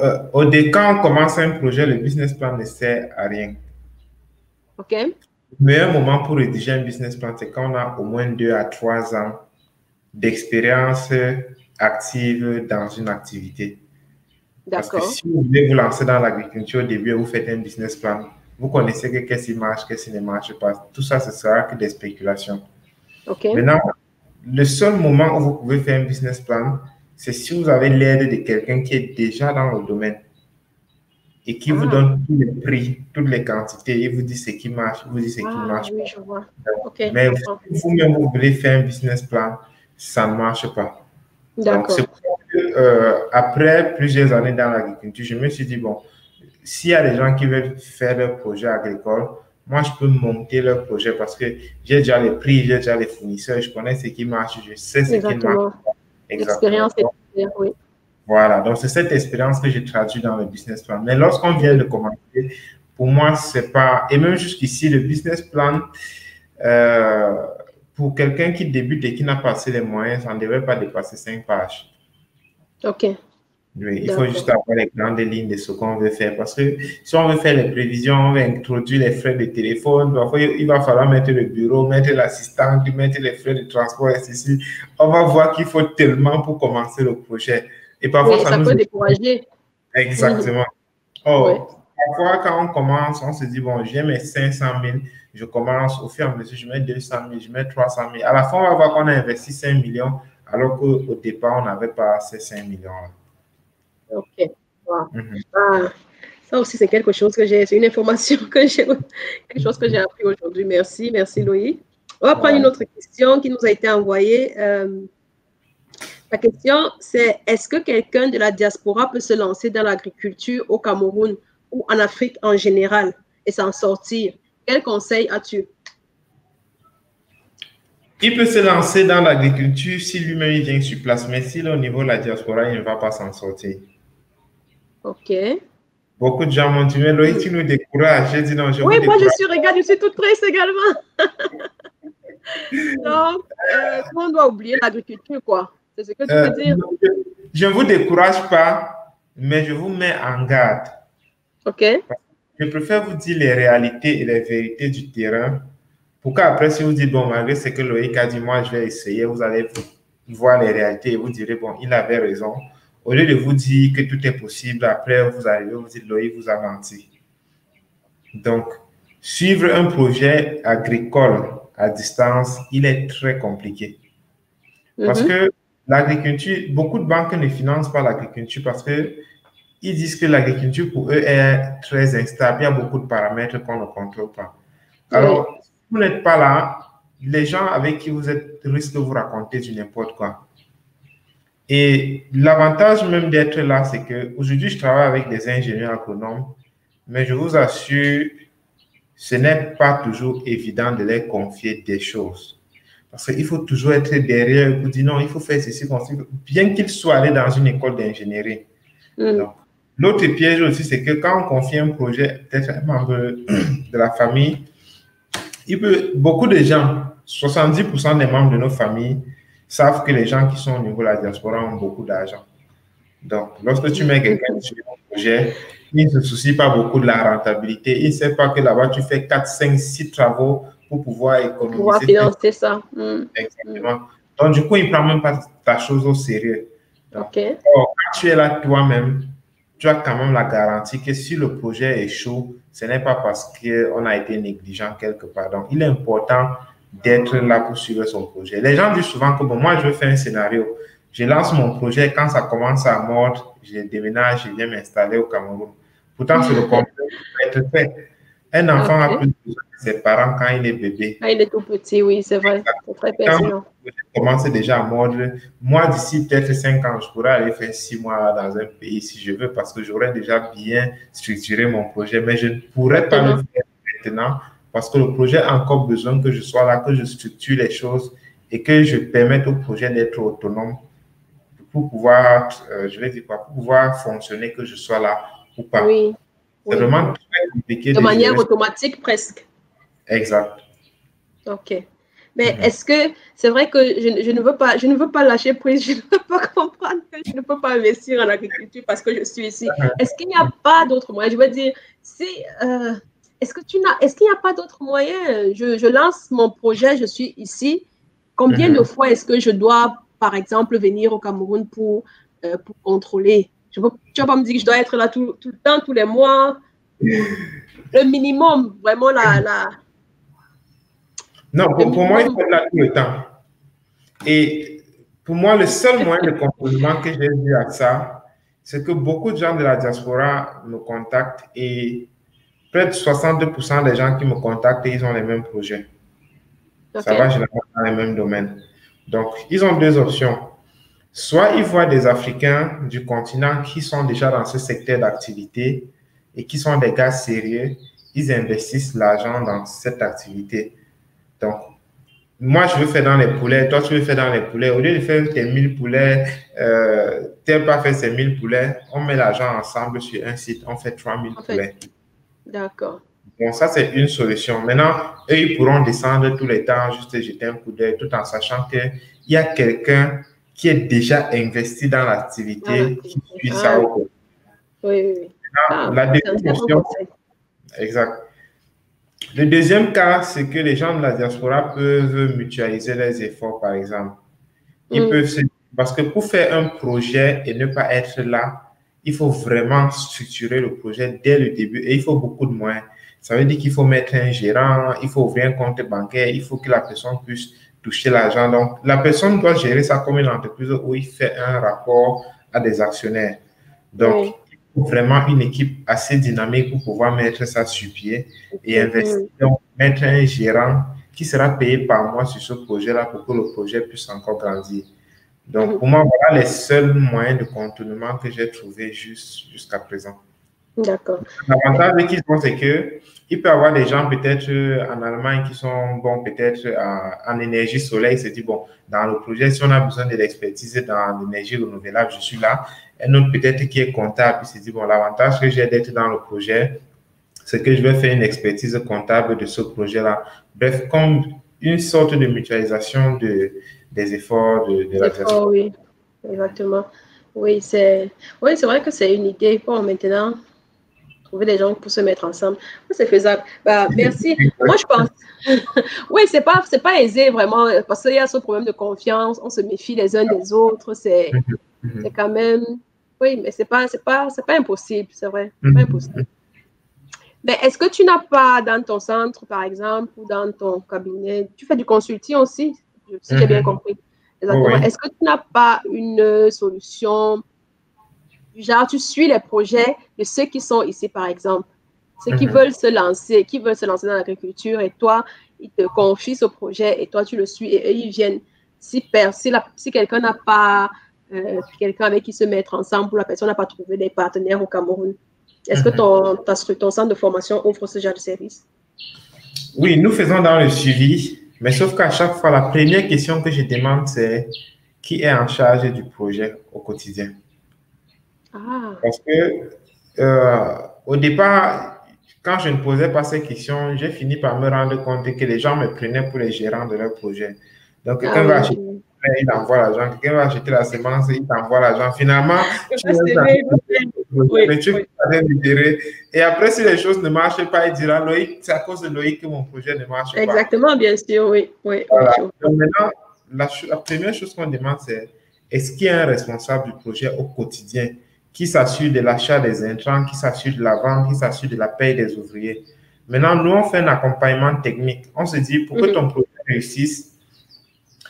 quand on commence un projet, le business plan ne sert à rien. OK. Le meilleur moment pour rédiger un business plan, c'est quand on a au moins 2 à 3 ans d'expérience active dans une activité. Parce que si vous voulez vous lancer dans l'agriculture au début et vous faites un business plan, vous connaissez qu'est-ce qui marche, qu'est-ce qui ne marche pas. Tout ça, ce sera que des spéculations. Okay. Maintenant, le seul moment où vous pouvez faire un business plan, c'est si vous avez l'aide de quelqu'un qui est déjà dans le domaine et qui vous donne tous les prix, toutes les quantités, et vous dit ce qui marche, vous dit ce qui marche oui, pas. Je vois. Okay. Mais vous-même, vous voulez faire un business plan, ça ne marche pas. Donc, c'est pour ça que, après plusieurs années dans l'agriculture, je me suis dit, bon, s'il y a des gens qui veulent faire leur projet agricole, moi, je peux monter leur projet parce que j'ai déjà les prix, j'ai déjà les fournisseurs, je connais ce qui marche, je sais ce qui marche. L'expérience est oui. Voilà, donc c'est cette expérience que j'ai traduite dans le business plan. Mais lorsqu'on vient de commencer, pour moi, c'est pas... Et même jusqu'ici, le business plan, pour quelqu'un qui débute et qui n'a pas assez les moyens, ça ne devrait pas dépasser 5 pages. OK. Oui, il faut juste avoir les grandes lignes de ce qu'on veut faire. Parce que si on veut faire les prévisions, on veut introduire les frais de téléphone, parfois il va falloir mettre le bureau, mettre l'assistant, mettre les frais de transport, et ceci. On va voir qu'il faut tellement pour commencer le projet. Et parfois, ça peut décourager. Exactement. Parfois, quand on commence, on se dit, bon, j'ai mes 500 000, je commence, au fur et à mesure, je mets 200 000, je mets 300 000. À la fin, on va voir qu'on a investi 5 millions, alors qu'au départ, on n'avait pas ces 5 millions-là. OK. Wow. Ça aussi, c'est quelque chose que c'est une information quelque chose que j'ai appris aujourd'hui. Merci Loïc. On va prendre une autre question qui nous a été envoyée. La question, c'est est-ce que quelqu'un de la diaspora peut se lancer dans l'agriculture au Cameroun ou en Afrique en général et s'en sortir? Quel conseil as-tu? Il peut se lancer dans l'agriculture si lui-même vient sur place, mais s'il est au niveau de la diaspora, il ne va pas s'en sortir. OK. Beaucoup de gens m'ont dit, mais Loïc, tu nous décourages. J'ai dit non, je Oui, moi, je suis toute presse également. Donc, on doit oublier l'agriculture, quoi. C'est ce que tu veux dire? Je ne vous décourage pas, mais je vous mets en garde. OK. Je préfère vous dire les réalités et les vérités du terrain pour qu'après, si vous dites, bon, malgré ce que Loïc a dit, moi, je vais essayer, vous allez voir les réalités et vous direz, bon, il avait raison. Au lieu de vous dire que tout est possible, après, vous arrivez, vous dites, Loïc vous a menti. Donc, suivre un projet agricole à distance, il est très compliqué. Parce que l'agriculture, beaucoup de banques ne financent pas l'agriculture parce qu'ils disent que l'agriculture, pour eux, est très instable. Il y a beaucoup de paramètres qu'on ne contrôle pas. Alors, si vous n'êtes pas là, les gens avec qui vous êtes risquent de vous raconter du n'importe quoi. Et l'avantage même d'être là, c'est qu'aujourd'hui, je travaille avec des ingénieurs agronomes, mais je vous assure, ce n'est pas toujours évident de leur confier des choses. Parce qu'il faut toujours être derrière et vous dire non, il faut faire ceci, bien qu'ils soient allés dans une école d'ingénierie. L'autre piège aussi, c'est que quand on confie un projet, peut-être un membre de la famille, beaucoup de gens, 70% des membres de nos familles, savent que les gens qui sont au niveau de la diaspora ont beaucoup d'argent. Donc, lorsque tu mets quelqu'un sur un projet, il ne se soucie pas beaucoup de la rentabilité. Il ne sait pas que là-bas, tu fais 4, 5, 6 travaux pour pouvoir économiser. Pour financer ça. Exactement. Donc, du coup, il ne prend même pas ta chose au sérieux. Donc, quand tu es là toi-même, tu as quand même la garantie que si le projet échoue, ce n'est pas parce qu'on a été négligent quelque part. Donc, il est important d'être là pour suivre son projet. Les gens disent souvent que bon, moi, je veux faire un scénario. Je lance mon projet, quand ça commence à mordre, je déménage, je viens m'installer au Cameroun. Pourtant, c'est le contraire qui peut être fait. Un enfant a plus besoin de ses parents quand il est bébé. Quand il est tout petit, oui, c'est vrai. C'est très pertinent. Quand je commence déjà à mordre, moi, d'ici peut-être 5 ans, je pourrais aller faire 6 mois dans un pays si je veux, parce que j'aurais déjà bien structuré mon projet, mais je ne pourrais pas le faire maintenant parce que le projet a encore besoin que je sois là, que je structure les choses et que je permette au projet d'être autonome pour pouvoir, je vais dire quoi, pour pouvoir fonctionner, que je sois là ou pas. Oui, C'est oui. vraiment très compliqué De de manière gérer. automatique presque. Exact. OK. Mais est-ce que c'est vrai que je ne veux pas lâcher prise, je ne veux pas comprendre que je ne peux pas investir en agriculture parce que je suis ici. Est-ce qu'il n'y a pas d'autres moyens? Je veux dire, si, est-ce qu'il n'y a pas d'autres moyens? Je lance mon projet, je suis ici. Combien de fois est-ce que je dois, par exemple, venir au Cameroun pour contrôler? Tu ne vas pas me dire que je dois être là tout le temps, tous les mois. Le minimum, vraiment Non, le pour moi, il minimum. faut être là tout le temps. Et pour moi, le seul moyen de contournement que j'ai vu à ça, c'est que beaucoup de gens de la diaspora me contactent et près de 62% des gens qui me contactent, ils ont les mêmes projets. Ça OK. va généralement dans les mêmes domaines. Donc, ils ont deux options. Soit ils voient des Africains du continent qui sont déjà dans ce secteur d'activité et qui sont des gars sérieux, ils investissent l'argent dans cette activité. Donc, moi, je veux faire dans les poulets, toi, tu veux faire dans les poulets. Au lieu de faire tes 1000 poulets, tel pas fait ses 1000 poulets, on met l'argent ensemble sur un site, on fait 3000 En fait, poulets. d'accord. Bon, ça, c'est une solution. Maintenant, eux, ils pourront descendre tous les temps, juste jeter un coup d'œil, tout en sachant qu'il y a quelqu'un qui est déjà investi dans Dans l'activité, qui l'activité. suit ça Ah, au quotidien. oui, oui, oui. Ah, La c'est un deuxième très bon option, conseil. exact. Le deuxième cas, c'est que les gens de la diaspora peuvent mutualiser leurs efforts, par exemple. Ils Mm. peuvent se... Parce que pour faire un projet et ne pas être là, il faut vraiment structurer le projet dès le début et il faut beaucoup de moyens. Ça veut dire qu'il faut mettre un gérant, il faut ouvrir un compte bancaire, il faut que la personne puisse toucher l'argent. Donc, la personne doit gérer ça comme une entreprise où il fait un rapport à des actionnaires. Donc, Oui. il faut vraiment une équipe assez dynamique pour pouvoir mettre ça sur pied et OK. investir. Mm. Donc, mettre un gérant qui sera payé par mois sur ce projet-là pour que le projet puisse encore grandir. Donc, Mhm. pour moi, voilà les seuls moyens de contournement que j'ai trouvés jusqu'à présent. D'accord. L'avantage qu'ils ont, c'est que il peut y avoir des gens peut-être en Allemagne qui sont bons peut-être en énergie solaire. Ils se disent, bon, dans le projet, si on a besoin de l'expertise dans l'énergie renouvelable, je suis là. Un autre peut-être qui est comptable, il se dit, bon, l'avantage que j'ai d'être dans le projet, c'est que je vais faire une expertise comptable de ce projet-là. Bref, comme une sorte de mutualisation des efforts de la Effort, diaspora. oui. Exactement. Oui, c'est vrai que c'est une idée. Bon, maintenant, trouver des gens pour se mettre ensemble. C'est faisable. Bah, merci. Moi, je pense. Oui, c'est pas aisé vraiment parce qu'il y a ce problème de confiance. On se méfie les uns des autres. C'est quand même. Oui, mais c'est pas impossible. C'est vrai. Pas impossible. Mais est-ce que tu n'as pas dans ton centre, par exemple, ou dans ton cabinet, tu fais du consulting aussi, si j'ai bien compris. Oh, Exactement. oui. Est-ce que tu n'as pas une solution, genre tu suis les projets de ceux qui sont ici, par exemple, ceux qui veulent se lancer dans l'agriculture et toi, ils te confient ce projet et toi, tu le suis et eux, ils viennent. Si quelqu'un n'a pas quelqu'un avec qui se mettre ensemble ou la personne n'a pas trouvé des partenaires au Cameroun, est-ce que ton centre de formation offre ce genre de service? Oui, nous faisons dans le suivi, mais sauf qu'à chaque fois, la première question que je demande, c'est qui est en charge du projet au quotidien. Ah, Parce que au départ, quand je ne posais pas ces questions, j'ai fini par me rendre compte que les gens me prenaient pour les gérants de leur projet. Donc, ah quelqu'un va oui. acheter, il envoie l'argent. Quelqu'un va acheter la semence, il t'envoie l'argent. Finalement, tu es Oui, mais tu oui. vas rien libérer. Et après, si les choses ne marchent pas, il dira, Loïc, c'est à cause de Loïc que mon projet ne marche pas. Exactement, bien sûr, oui, oui, oui. Voilà. Donc maintenant, la première chose qu'on demande, c'est est-ce qu'il y a un responsable du projet au quotidien qui s'assure de l'achat des intrants, qui s'assure de la vente, qui s'assure de la paie des ouvriers. Maintenant, nous, on fait un accompagnement technique. On se dit, pour que ton projet réussisse,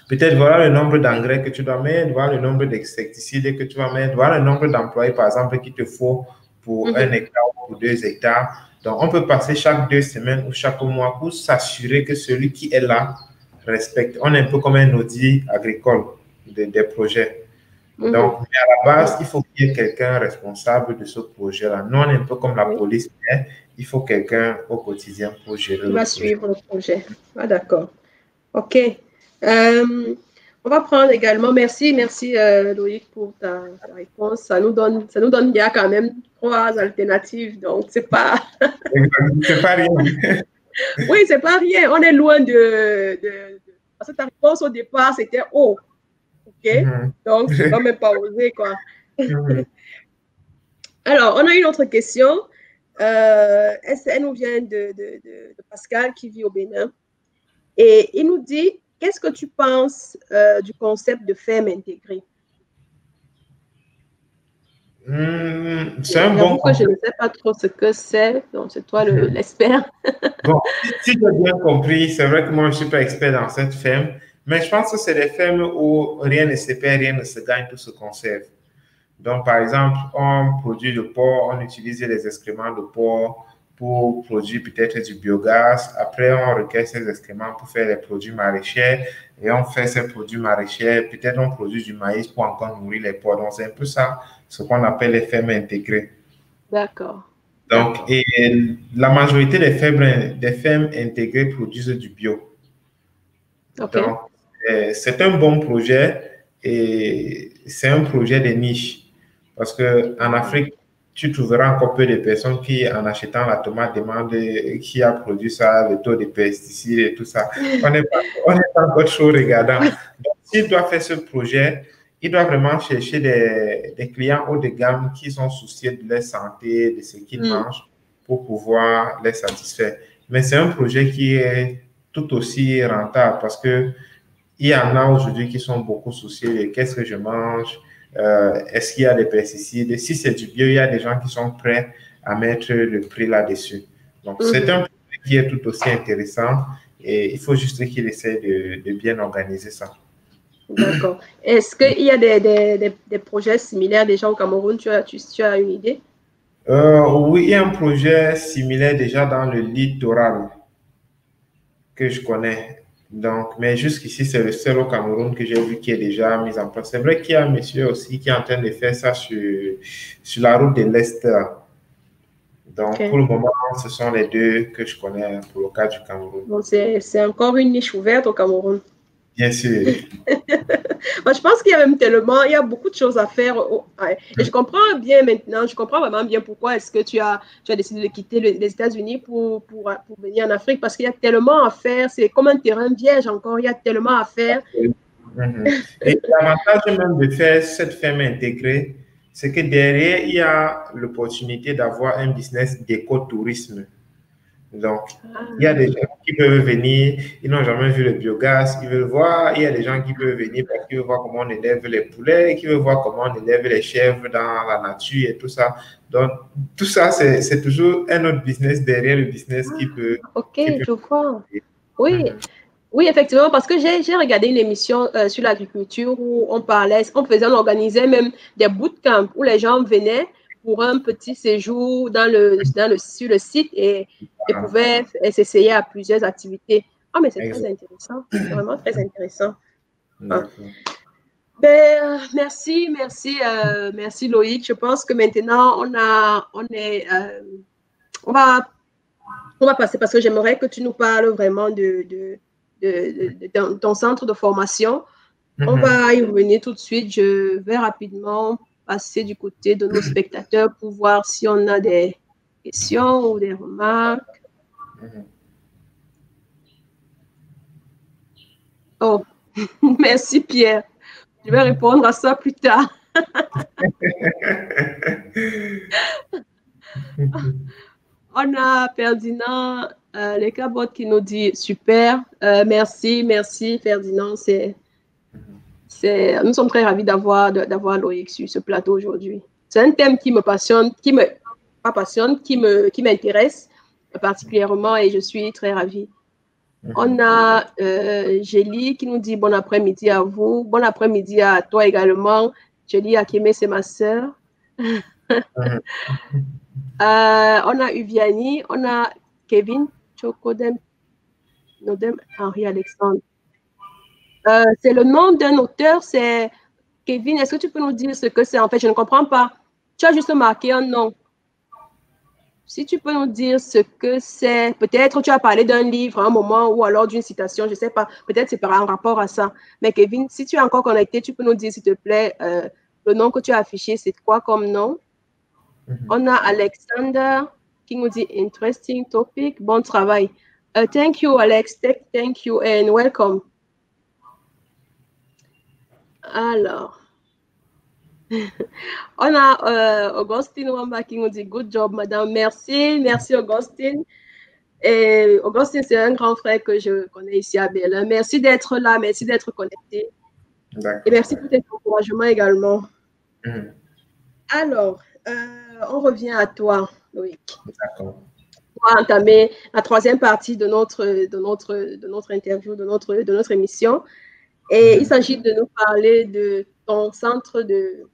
peut-être voilà le nombre d'engrais que tu dois mettre, voilà le nombre d'insecticides que tu vas mettre, voilà le nombre d'employés, par exemple, qu'il te faut pour 1 hectare ou pour 2 hectares. Donc, on peut passer chaque 2 semaines ou chaque mois pour s'assurer que celui qui est là respecte. On est un peu comme un audit agricole des projets. Donc, à la base, il faut qu'il y ait quelqu'un responsable de ce projet-là. Nous, on est un peu comme la police, il faut quelqu'un au quotidien pour gérer Tu le vas projet. suivre le projet. Ah, d'accord. OK. On va prendre également, merci Loïc pour ta réponse. Ça nous donne bien quand même 3 alternatives. Donc, c'est pas, C'est pas rien. oui, c'est pas rien. On est loin parce que ta réponse au départ, c'était oh, OK. Donc, je ne vais même pas oser, quoi. Alors, on a une autre question. Elle nous vient de Pascal qui vit au Bénin. Et il nous dit, qu'est-ce que tu penses du concept de ferme intégrée? C'est un bon J'avoue que je concept. ne sais pas trop ce que c'est, donc c'est toi l'expert. Bon, si j'ai bien compris, c'est vrai que moi, je ne suis pas expert dans cette ferme, mais je pense que c'est des fermes où rien ne se perd, rien ne se gagne, tout se conserve. Donc, par exemple, on produit le porc, on utilise les excréments de porc pour produire peut-être du biogaz. Après, on recueille ces excréments pour faire les produits maraîchers et on fait ces produits maraîchers. Peut-être on produit du maïs pour encore nourrir les porcs. Donc, c'est un peu ça, ce qu'on appelle les fermes intégrées. D'accord. Donc, et la majorité des fermes intégrées produisent du bio. OK. Donc, c'est un bon projet et c'est un projet de niche. Parce qu'en Afrique, tu trouveras encore peu de personnes qui, en achetant la tomate, demandent qui a produit ça, le taux de pesticides et tout ça. On n'est pas encore chaud regardant. Donc, s'il doit faire ce projet, il doit vraiment chercher des clients haut de gamme qui sont soucieux de leur santé, de ce qu'ils mangent, pour pouvoir les satisfaire. Mais c'est un projet qui est tout aussi rentable parce que il y en a aujourd'hui qui sont beaucoup soucieux de qu'est-ce que je mange, est-ce qu'il y a des pesticides. Si c'est du bio, il y a des gens qui sont prêts à mettre le prix là-dessus. Donc, c'est un projet qui est tout aussi intéressant et il faut juste qu'il essaie de bien organiser ça. D'accord. Est-ce qu'il y a des projets similaires déjà au Cameroun? Tu as une idée? Oui, il y a un projet similaire déjà dans le littoral que je connais. Donc, mais jusqu'ici, c'est le seul au Cameroun que j'ai vu qui est déjà mis en place. C'est vrai qu'il y a un monsieur aussi qui est en train de faire ça sur la route de l'Est. Donc, pour le moment, ce sont les deux que je connais pour le cas du Cameroun. Donc, c'est encore une niche ouverte au Cameroun. Bien sûr. Moi, je pense qu'il y a même il y a beaucoup de choses à faire. Et je comprends bien maintenant, je comprends vraiment bien pourquoi est-ce que tu as décidé de quitter les États-Unis pour venir en Afrique, parce qu'il y a tellement à faire. C'est comme un terrain vierge encore, il y a tellement à faire. Et l'avantage même de faire cette ferme intégrée, c'est que derrière, il y a l'opportunité d'avoir un business d'écotourisme. Donc, il y a des gens qui peuvent venir, ils n'ont jamais vu le biogaz, ils veulent voir. Il y a des gens qui peuvent venir parce qu'ils veulent voir comment on élève les poulets, qui veulent voir comment on élève les chèvres dans la nature et tout ça. Donc, tout ça, c'est toujours un autre business derrière le business qui peut... Ok, je vois. Oui. Oui, effectivement, parce que j'ai regardé une émission sur l'agriculture où on organisait même des bootcamps où les gens venaient pour un petit séjour sur le site et pouvaient s'essayer à plusieurs activités. Ah, mais c'est très intéressant. C'est vraiment très intéressant. Ben, merci Loïc. Je pense que maintenant on va passer parce que j'aimerais que tu nous parles vraiment de ton centre de formation. On va y revenir tout de suite. Je vais rapidement passer du côté de nos spectateurs pour voir si on a des questions ou des remarques. Oh, merci Pierre. Je vais répondre à ça plus tard. On a Ferdinand Les Cabottes qui nous dit super. Merci Ferdinand. Nous sommes très ravis d'avoir Loïc sur ce plateau aujourd'hui. C'est un thème qui me passionne, qui m'intéresse particulièrement et je suis très ravie. On a Gélie qui nous dit bon après-midi à vous. Bon après-midi à toi également. Gélie Akeme, c'est ma sœur. On a Uviani, on a Kevin Chokodem, Nodem Henri Alexandre. C'est le nom d'un auteur, c'est Kevin. Est-ce que tu peux nous dire ce que c'est? En fait, je ne comprends pas. Tu as juste marqué un nom. si tu peux nous dire ce que c'est, peut-être tu as parlé d'un livre à un moment ou alors d'une citation, je ne sais pas, peut-être c'est par un rapport à ça. Mais Kevin, si tu es encore connecté, tu peux nous dire, s'il te plaît, le nom que tu as affiché, c'est quoi comme nom? On a Alexander qui nous dit interesting topic, bon travail. Thank you, Alex. Thank you and welcome. Alors, on a Augustine Wamba qui nous dit good job, madame. Merci, merci, Augustine. Et Augustine, c'est un grand frère que je connais ici à Berlin. Merci d'être là, merci d'être connecté. Et merci pour tes encouragements également. Alors, on revient à toi, Loïc. D'accord. On va entamer la troisième partie de notre interview, de notre émission. Et il s'agit de nous parler de ton centre de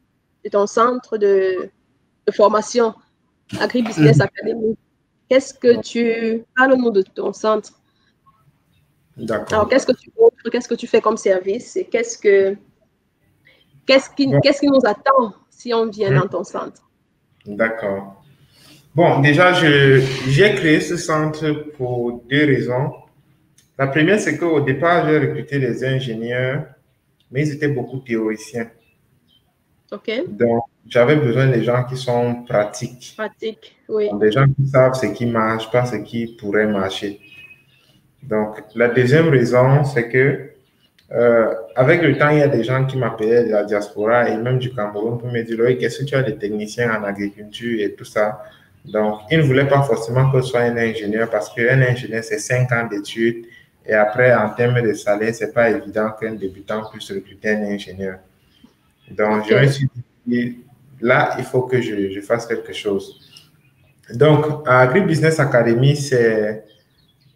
formation, Agribusiness Academy. Qu'est-ce que tu... Parle-nous de ton centre. D'accord. Alors, qu'est-ce que tu offres, qu'est-ce que tu fais comme service et qu'est-ce qui nous attend si on vient dans ton centre? D'accord. Bon, déjà, j'ai créé ce centre pour deux raisons. La première, c'est qu'au départ, j'ai recruté des ingénieurs, mais ils étaient beaucoup théoriciens. OK. Donc, j'avais besoin des gens qui sont pratiques. Pratiques, oui. Donc, des gens qui savent ce qui marche, pas ce qui pourrait marcher. Donc, la deuxième raison, c'est que avec le temps, il y a des gens qui m'appelaient de la diaspora et même du Cameroun pour me dire, qu'est-ce que tu as des techniciens en agriculture et tout ça. Donc, ils ne voulaient pas forcément que je sois un ingénieur parce qu'un ingénieur, c'est 5 ans d'études. Et après, en termes de salaire, ce n'est pas évident qu'un débutant puisse recruter un ingénieur. Donc, je me suis dit, là, il faut que je fasse quelque chose. Donc, à Agribusiness Academy, c'est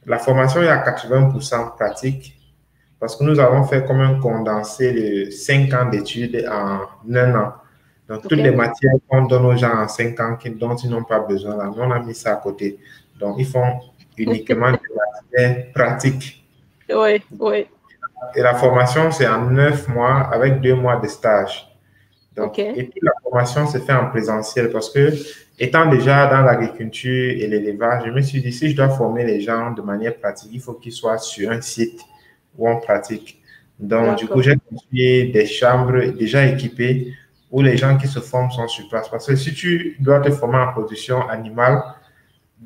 la formation est à 80% pratique parce que nous avons fait comme un condensé de 5 ans d'études en 1 an. Donc, toutes les matières qu'on donne aux gens en 5 ans dont ils n'ont pas besoin, là, on a mis ça à côté. Donc, ils font uniquement des matières pratiques. Oui, oui. Et la formation, c'est en 9 mois avec 2 mois de stage. Donc, et puis la formation se fait en présentiel parce que, étant déjà dans l'agriculture et l'élevage, je me suis dit, si je dois former les gens de manière pratique, il faut qu'ils soient sur un site où on pratique. Donc, du coup, j'ai construit des chambres déjà équipées où les gens qui se forment sont sur place. Parce que si tu dois te former en production animale,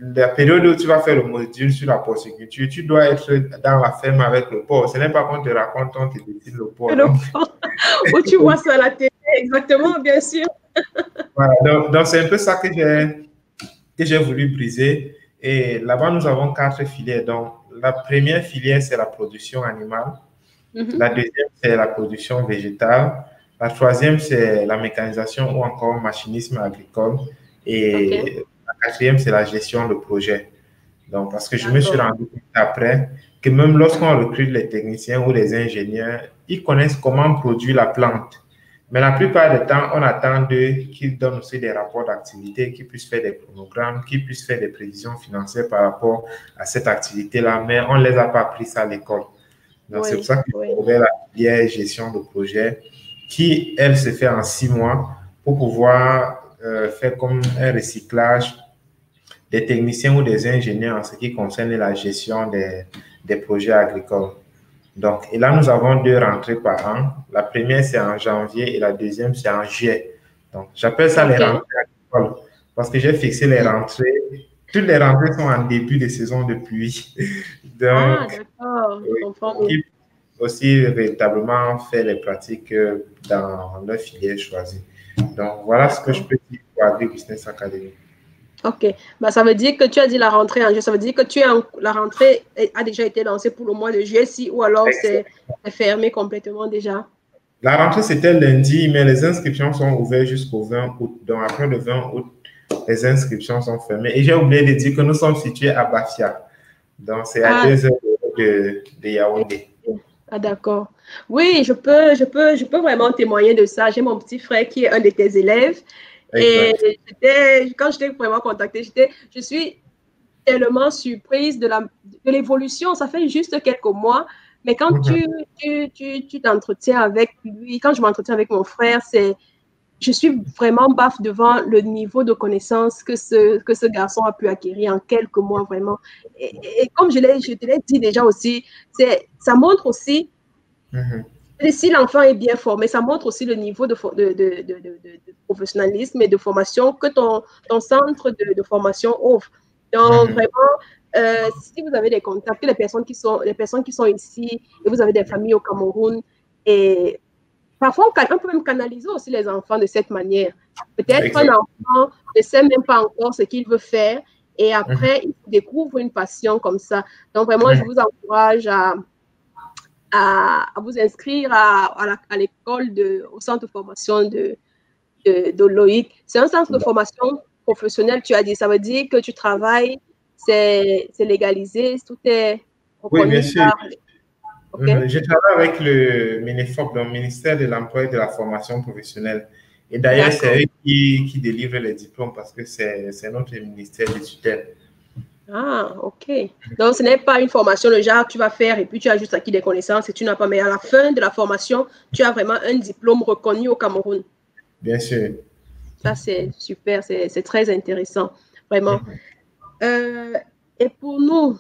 la période où tu vas faire le module sur la porciculture, tu dois être dans la ferme avec le porc. Ce n'est pas qu'on te raconte, on te dessine le porc. Où tu vois ça à la télé, exactement, bien sûr. Voilà, donc c'est un peu ça que j'ai voulu briser. Et là-bas, nous avons 4 filières. Donc, la première filière, c'est la production animale. La deuxième, c'est la production végétale. La troisième, c'est la mécanisation ou encore machinisme agricole. Et la quatrième, c'est la gestion de projet. Donc, parce que je me suis rendu compte après que même lorsqu'on recrute les techniciens ou les ingénieurs, ils connaissent comment produire la plante. Mais la plupart du temps, on attend d'eux qu'ils donnent aussi des rapports d'activité, qu'ils puissent faire des chronogrammes, qu'ils puissent faire des prévisions financières par rapport à cette activité-là, mais on ne les a pas appris ça à l'école. Donc, c'est pour ça que j'ai ouvert la filière gestion de projet qui, elle, se fait en 6 mois pour pouvoir faire comme un recyclage des techniciens ou des ingénieurs en ce qui concerne la gestion des projets agricoles. Donc, et là, nous avons 2 rentrées par an. La première, c'est en janvier et la deuxième, c'est en juillet. Donc, j'appelle ça les rentrées agricoles parce que j'ai fixé les rentrées. Toutes les rentrées sont en début de saison de pluie. Donc, qui aussi véritablement faire les pratiques dans leur filière choisie. Donc, voilà ce que je peux dire pour Agribusiness Academy. OK. Bah, ça veut dire que tu as dit la rentrée en juillet. Ça veut dire que la rentrée a déjà été lancée pour le mois de juillet, ou alors c'est fermé complètement déjà? La rentrée, c'était lundi, mais les inscriptions sont ouvertes jusqu'au 20 août. Donc, après le 20 août, les inscriptions sont fermées. Et j'ai oublié de dire que nous sommes situés à Bafia. Donc, c'est à 2 heures de Yaoundé. Ah, d'accord. Oui, je peux vraiment témoigner de ça. J'ai mon petit frère qui est un de tes élèves. Et quand je t'ai vraiment contacté, je suis tellement surprise de l'évolution. Ça fait juste quelques mois, mais quand tu t'entretiens avec lui, quand je m'entretiens avec mon frère, je suis vraiment baffe devant le niveau de connaissance que ce garçon a pu acquérir en quelques mois, vraiment. Et comme je te l'ai dit déjà aussi, ça montre aussi, si l'enfant est bien formé, ça montre aussi le niveau de professionnalisme et de formation que ton centre de formation offre. Donc, vraiment, si vous avez des contacts, les personnes qui sont ici et vous avez des familles au Cameroun, et parfois, on peut même canaliser aussi les enfants de cette manière. Peut-être qu'un enfant ne sait même pas encore ce qu'il veut faire et après, il découvre une passion comme ça. Donc, vraiment, je vous encourage à vous inscrire à l'école, au centre de formation de Loïc. C'est un centre de formation professionnelle, tu as dit. Ça veut dire que tu travailles, c'est légalisé, tout est reconnu. Oui, bien sûr. Okay. Je travaille avec le MINEFOP, donc Ministère de l'Emploi et de la Formation professionnelle. Et d'ailleurs, c'est eux qui délivrent les diplômes parce que c'est notre ministère de tutelle. Ah, ok. Donc, ce n'est pas une formation, le genre, tu vas faire et puis tu as juste acquis des connaissances et tu n'as pas. Mais à la fin de la formation, tu as vraiment un diplôme reconnu au Cameroun. Bien sûr. Ça, c'est super, c'est très intéressant, vraiment. Et pour nous,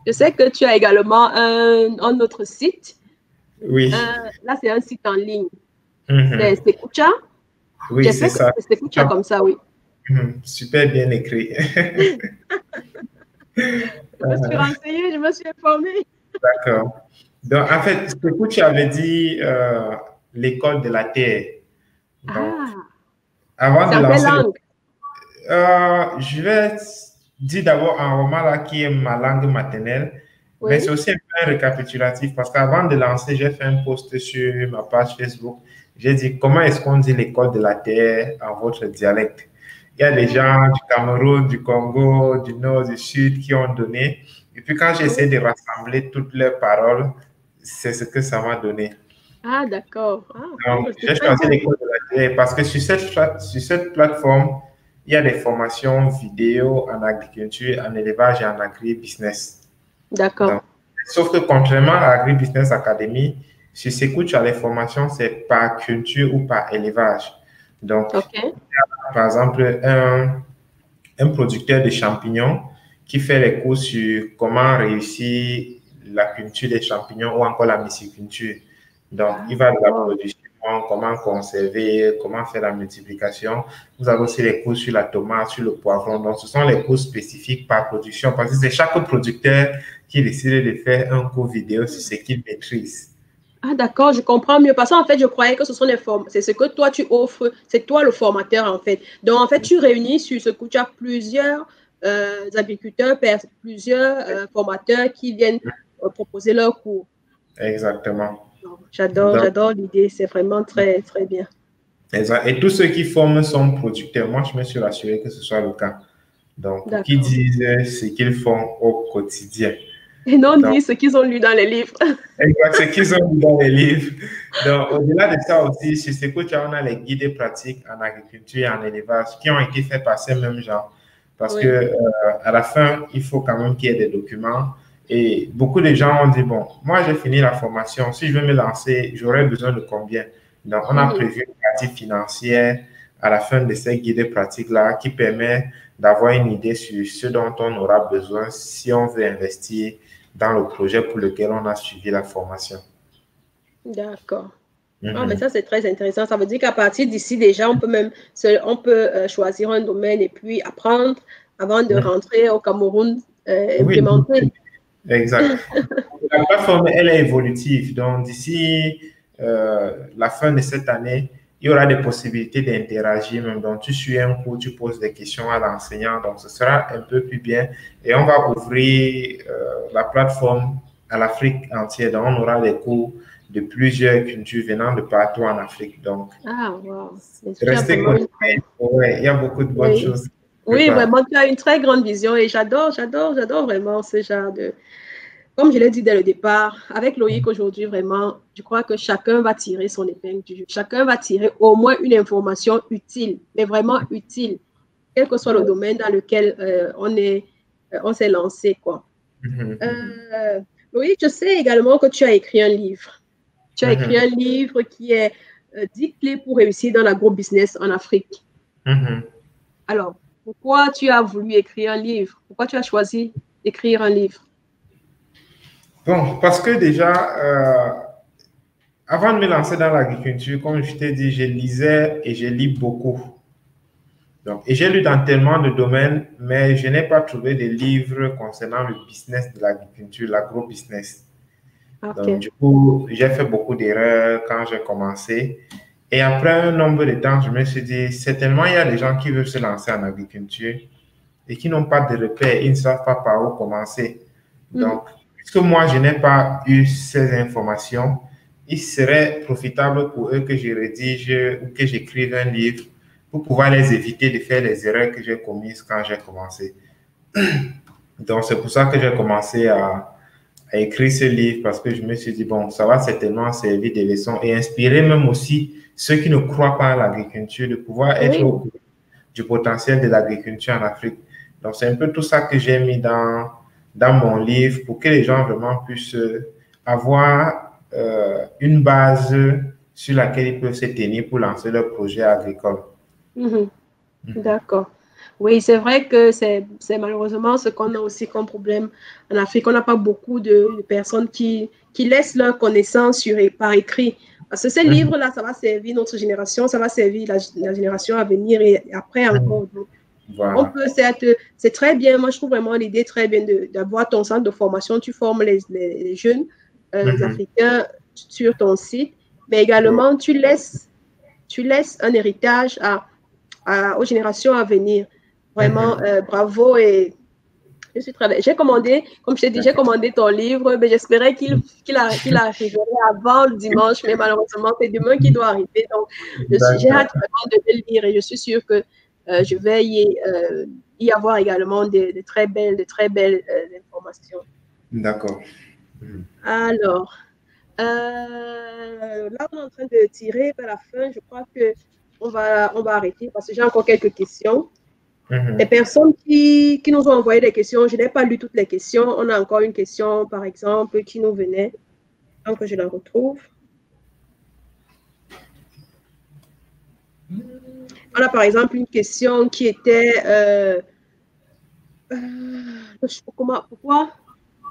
je sais que tu as également un autre site. Oui. Là, c'est un site en ligne. C'est Kucha. Oui, c'est ça. C'est Kucha comme ça, oui. Super bien écrit. Je me suis renseignée, je me suis informée. D'accord. Donc, en fait, ce que tu avais dit, l'école de la terre. Donc, avant de lancer, je vais dire d'abord un roman là qui est ma langue maternelle, mais c'est aussi un peu récapitulatif parce qu'avant de lancer, j'ai fait un post sur ma page Facebook. J'ai dit comment est-ce qu'on dit l'école de la terre en votre dialecte. Il y a des gens du Cameroun, du Congo, du Nord, du Sud qui ont donné. Et puis quand j'ai essayé de rassembler toutes leurs paroles, c'est ce que ça m'a donné. Ah, d'accord. Donc, j'ai choisi l'école de la terre parce que sur cette plateforme, il y a des formations vidéo en agriculture, en élevage et en agri-business. D'accord. Sauf que contrairement à Agri-Business Academy, sur Secours, tu as les formations, c'est par culture ou par élevage. Donc, par exemple, un producteur de champignons qui fait les cours sur comment réussir la culture des champignons ou encore la myciculture. Donc, il va de la production, comment conserver, comment faire la multiplication. Vous avez aussi les cours sur la tomate, sur le poivron. Donc, ce sont les cours spécifiques par production parce que c'est chaque producteur qui décide de faire un cours vidéo sur ce qu'il maîtrise. Ah, d'accord, je comprends mieux. Parce qu'en fait, je croyais que ce sont c'est ce que toi, tu offres. C'est toi le formateur, en fait. Donc, en fait, tu réunis sur ce coup, tu as plusieurs agriculteurs, plusieurs formateurs qui viennent proposer leurs cours. Exactement. J'adore l'idée. C'est vraiment très, très bien. Exact. Et tous ceux qui forment sont producteurs. Moi, je me suis rassuré que ce soit le cas. Donc, qui disent ce qu'ils font au quotidien. Et non disent ce qu'ils ont lu dans les livres. Exact, ce qu'ils ont lu dans les livres. Donc, au-delà de ça aussi, sur Secours, on a les guides pratiques en agriculture et en élevage qui ont été faits par ces mêmes gens. Parce que à la fin, il faut quand même qu'il y ait des documents. Et beaucoup de gens ont dit, bon, moi, j'ai fini la formation. Si je veux me lancer, j'aurais besoin de combien? Donc, on a prévu une partie financière à la fin de ces guides pratiques-là qui permet d'avoir une idée sur ce dont on aura besoin si on veut investir dans le projet pour lequel on a suivi la formation. D'accord. Ah, mais ça, c'est très intéressant. Ça veut dire qu'à partir d'ici, déjà, on peut choisir un domaine et puis apprendre avant de rentrer au Cameroun, implémenter. Oui, exact. La plateforme, elle est évolutive. Donc, d'ici la fin de cette année, il y aura des possibilités d'interagir. Donc, tu suis un cours, tu poses des questions à l'enseignant. Donc, ce sera un peu plus bien. Et on va ouvrir la plateforme à l'Afrique entière. Donc, on aura des cours de plusieurs cultures venant de partout en Afrique. Donc, restez connectés. Ouais, il y a beaucoup de bonnes choses. Oui, vraiment, tu as une très grande vision et j'adore vraiment ce genre de... Comme je l'ai dit dès le départ, avec Loïc aujourd'hui, vraiment, je crois que chacun va tirer son épingle du jeu. Chacun va tirer au moins une information utile, mais vraiment utile, quel que soit le domaine dans lequel on s'est lancé, quoi. Loïc, je sais également que tu as écrit un livre. Tu as écrit un livre qui est 10 clés pour réussir dans l'agro-business en Afrique. Alors, pourquoi tu as voulu écrire un livre? Pourquoi tu as choisi d'écrire un livre? Bon, parce que déjà, avant de me lancer dans l'agriculture, comme je t'ai dit, je lisais et je lis beaucoup. Donc, et j'ai lu dans tellement de domaines, mais je n'ai pas trouvé de livres concernant le business de l'agriculture, l'agro-business. Donc, du coup, j'ai fait beaucoup d'erreurs quand j'ai commencé. Et après un nombre de temps, je me suis dit, certainement, il y a des gens qui veulent se lancer en agriculture et qui n'ont pas de repères, ils ne savent pas par où commencer. Donc, puisque moi, je n'ai pas eu ces informations, il serait profitable pour eux que je rédige ou que j'écrive un livre pour pouvoir les éviter de faire les erreurs que j'ai commises quand j'ai commencé. Donc, c'est pour ça que j'ai commencé à écrire ce livre parce que je me suis dit, bon, ça va certainement servir de leçon et inspirer même aussi ceux qui ne croient pas à l'agriculture de pouvoir être au courant du potentiel de l'agriculture en Afrique. Donc, c'est un peu tout ça que j'ai mis dans mon livre pour que les gens vraiment puissent avoir une base sur laquelle ils peuvent se tenir pour lancer leur projet agricole. D'accord. Oui, c'est vrai que c'est malheureusement ce qu'on a aussi comme problème en Afrique. On n'a pas beaucoup de personnes qui laissent leurs connaissances par écrit. Parce que ces livres-là, ça va servir notre génération, ça va servir la génération à venir et après encore. Donc, voilà. On peut, c'est très bien. Moi, je trouve vraiment l'idée très bien d'avoir ton centre de formation. Tu formes les jeunes, les Africains sur ton site, mais également, tu laisses un héritage aux générations à venir. Vraiment, bravo. Et j'ai commandé, comme je t'ai dit, j'ai commandé ton livre, mais j'espérais qu'il arriverait avant le dimanche, mais malheureusement, c'est demain qu'il doit arriver. Donc, j'ai hâte vraiment de le lire et je suis sûre que je vais y avoir également de très belles informations. D'accord. Alors, là, on est en train de tirer vers la fin. Je crois qu'on va arrêter parce que j'ai encore quelques questions. Les personnes qui nous ont envoyé des questions, je n'ai pas lu toutes les questions. On a encore une question, par exemple, qui nous venait. Tant que je la retrouve. On a par exemple une question qui était pourquoi?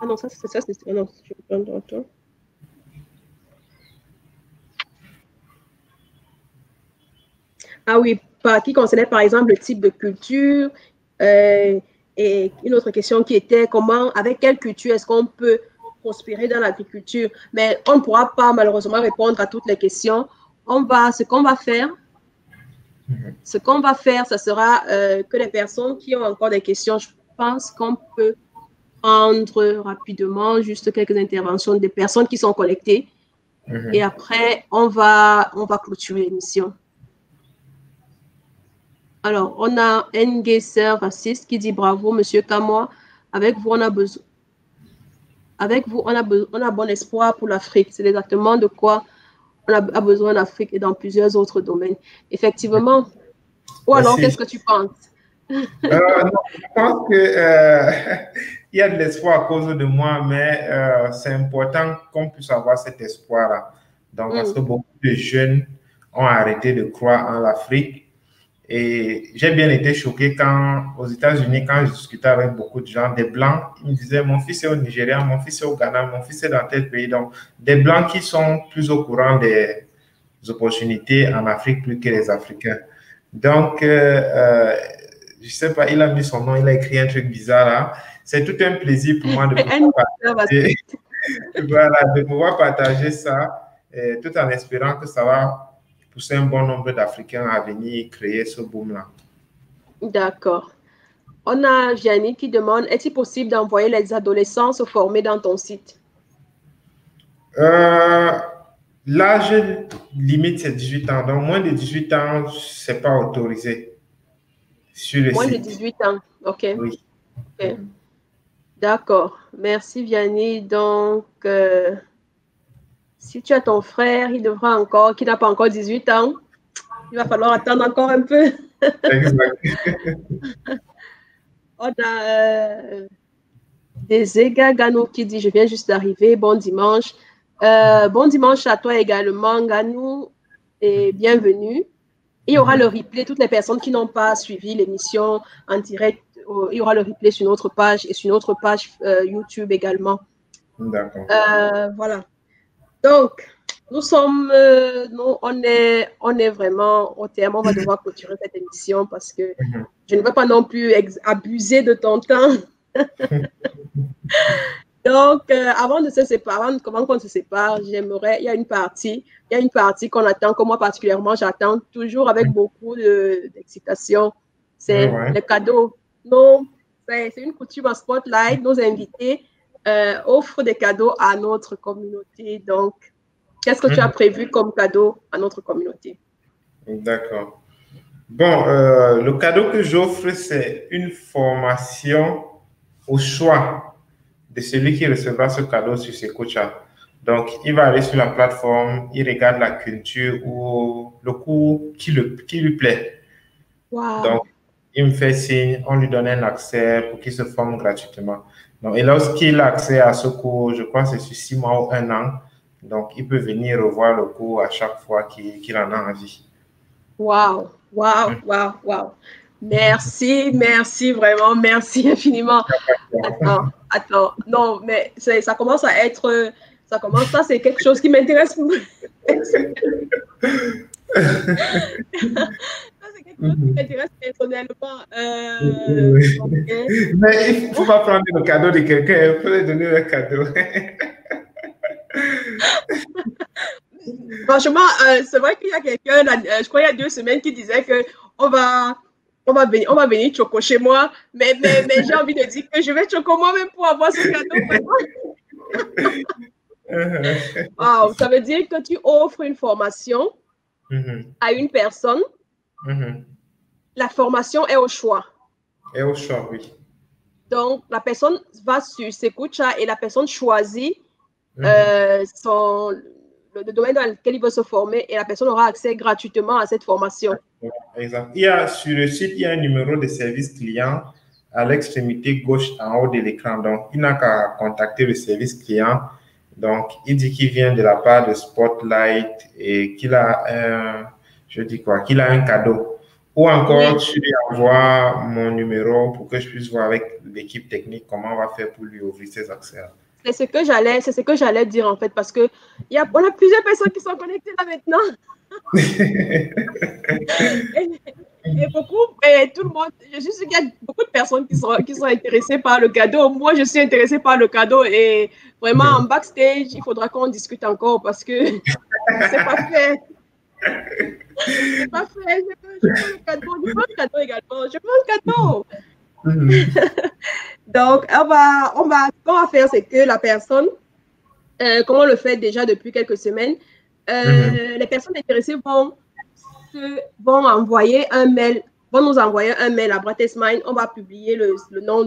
Ah non, ça c'est ça. Non, je vais prendre autre. Ah oui, qui concernait par exemple le type de culture. Et une autre question qui était avec quelle culture est-ce qu'on peut prospérer dans l'agriculture? Mais on ne pourra pas malheureusement répondre à toutes les questions. Ce qu'on va faire, ce sera que les personnes qui ont encore des questions, je pense qu'on peut prendre rapidement juste quelques interventions des personnes qui sont connectées. Et après, on va clôturer l'émission. Alors, on a Nguesser Raciste qui dit bravo, monsieur Kamoa. Avec vous, on a besoin. Avec vous, on a bon espoir pour l'Afrique. C'est exactement de quoi on a besoin en Afrique et dans plusieurs autres domaines. Effectivement. Ou alors, qu'est-ce que tu penses? Non, je pense que il y a de l'espoir à cause de moi, mais c'est important qu'on puisse avoir cet espoir-là. Donc, parce que beaucoup de jeunes ont arrêté de croire en l'Afrique. Et j'ai bien été choqué aux États-Unis, quand je discutais avec beaucoup de gens, des Blancs, ils me disaient, mon fils est au Nigeria, mon fils est au Ghana, mon fils est dans tel pays. Donc, des Blancs qui sont plus au courant des opportunités en Afrique plus que les Africains. Donc, je sais pas, il a mis son nom, il a écrit un truc bizarre là. C'est tout un plaisir pour moi de pouvoir partager ça, tout en espérant que ça va pousser un bon nombre d'Africains à venir créer ce boom-là. D'accord. On a Gianni qui demande, est-il possible d'envoyer les adolescents se former dans ton site? L'âge limite, c'est 18 ans. Donc, moins de 18 ans, ce n'est pas autorisé sur le site. Moins de 18 ans, OK. Oui. Okay. D'accord. Merci, Vianney. Donc, si tu as ton frère, qui n'a pas encore 18 ans, il va falloir attendre encore un peu. Exact. On a Desega Ganou qui dit, je viens juste d'arriver, bon dimanche. Bon dimanche à toi également, Ganou. et bienvenue. Il y aura le replay, toutes les personnes qui n'ont pas suivi l'émission en direct, il y aura le replay sur notre page et sur notre page YouTube également. D'accord. Voilà. Donc, nous sommes, on est vraiment au terme. On va devoir clôturer cette émission parce que je ne veux pas non plus abuser de ton temps. Donc, avant de se séparer, avant qu'on se sépare, j'aimerais, il y a une partie qu'on attend, que moi particulièrement, j'attends toujours avec beaucoup d'excitation. C'est les cadeaux. Non, c'est une coutume en Spotlight. Nos invités offrent des cadeaux à notre communauté. Donc, qu'est-ce que tu as prévu comme cadeau à notre communauté? D'accord. Bon, le cadeau que j'offre, c'est une formation au choix de celui qui recevra ce cadeau sur Secocha. Donc, il va aller sur la plateforme, il regarde la culture ou le cours qui lui plaît. Wow. Donc, il me fait signe, on lui donne un accès pour qu'il se forme gratuitement. Donc, et lorsqu'il a accès à ce cours, je crois que c'est sur 6 mois ou 1 an, donc il peut venir revoir le cours à chaque fois qu'il en a envie. Wow, wow, wow, wow. Merci, merci vraiment, merci infiniment. Attends, non, mais ça commence à être, ça c'est quelque chose qui m'intéresse. C'est quelque chose qui m'intéresse personnellement. Mais il ne faut pas prendre le cadeau de quelqu'un, il faut lui donner le cadeau. Franchement, c'est vrai qu'il y a quelqu'un, je crois il y a 2 semaines, qui disait qu'on va venir choco chez moi, mais j'ai envie de dire que je vais choco moi-même pour avoir ce cadeau. Wow, ça veut dire que tu offres une formation à une personne. La formation est au choix. Est au choix, oui. Donc, la personne va sur Secocha et la personne choisit le domaine dans lequel il veut se former et la personne aura accès gratuitement à cette formation. Exact. Sur le site, il y a un numéro de service client à l'extrémité gauche en haut de l'écran. Donc, il n'a qu'à contacter le service client. Donc, il dit qu'il vient de la part de Spotlight et qu'il a qu'il a un cadeau. Ou encore, tu lui envoies mon numéro pour que je puisse voir avec l'équipe technique comment on va faire pour lui ouvrir ses accès. C'est ce que j'allais dire en fait, parce que on a plusieurs personnes qui sont connectées là maintenant. et tout le monde, je suis sûre qu'il y a beaucoup de personnes qui sont intéressées par le cadeau. Moi, je suis intéressée par le cadeau et vraiment en backstage, il faudra qu'on discute encore parce que c'est pas fait. C'est pas fait. Je veux le cadeau. Je veux le cadeau également. Je veux le cadeau. Donc, ce qu'on va faire, c'est que la personne, comme on le fait déjà depuis quelques semaines, les personnes intéressées vont envoyer un mail, vont nous envoyer un mail à Bratesmine. On va publier le nom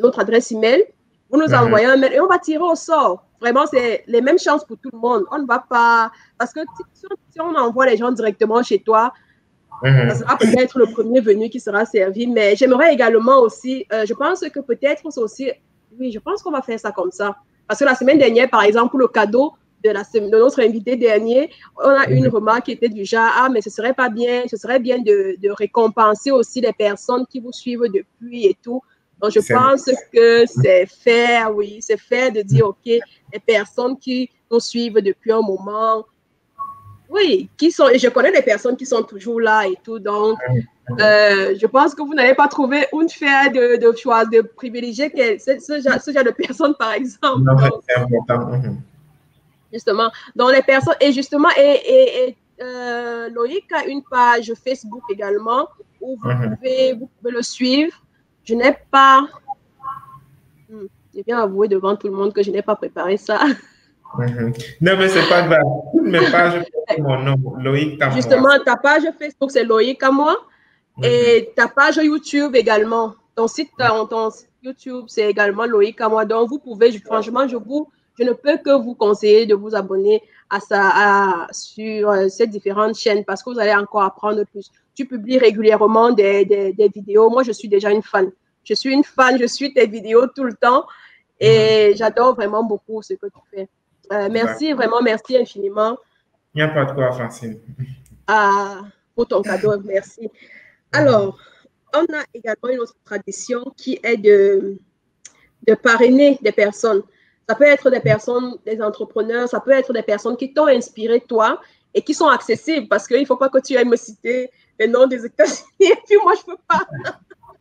notre adresse email. Vous nous envoyez un mail et on va tirer au sort. Vraiment, c'est les mêmes chances pour tout le monde. On ne va pas, parce que si on envoie les gens directement chez toi, ça sera peut-être le premier venu qui sera servi, mais j'aimerais également aussi, je pense que peut-être c'est aussi, oui, je pense qu'on va faire ça comme ça. Parce que la semaine dernière, par exemple, pour le cadeau de notre invité dernier, on a une remarque qui était du genre, ah, mais ce serait bien de récompenser aussi les personnes qui vous suivent depuis et tout. Donc, je pense que c'est fair, oui, c'est fair de dire, OK, les personnes qui nous suivent depuis un moment, oui, et je connais des personnes qui sont toujours là et tout, donc je pense que vous n'avez pas trouvé une faire de choix, de privilégier ce genre de personnes, par exemple. Non, c'est important. Justement, donc les personnes, et justement, Loïc a une page Facebook également où vous pouvez le suivre. Je n'ai pas, j'ai bien avoué devant tout le monde que je n'ai pas préparé ça. Non, mais c'est pas grave. Mes pages, mon nom, Loïc Kamoa. Justement, ta page Facebook, c'est Loïc Kamoa. Et ta page YouTube également. Ton site YouTube, c'est également Loïc Kamoa. Donc, vous pouvez, franchement, je ne peux que vous conseiller de vous abonner sur ces différentes chaînes parce que vous allez encore apprendre plus. Tu publies régulièrement des vidéos. Moi, je suis déjà une fan. Je suis une fan, je suis tes vidéos tout le temps et j'adore vraiment beaucoup ce que tu fais. Merci, vraiment, merci infiniment. n'y a pas de quoi, Francine. Pour ton cadeau, merci. Alors, on a également une autre tradition qui est de parrainer des personnes. Ça peut être des personnes, des entrepreneurs, ça peut être des personnes qui t'ont inspiré, toi, et qui sont accessibles, parce qu'il ne faut pas que tu ailles me citer les noms des États-Unis, et puis moi, je ne peux pas.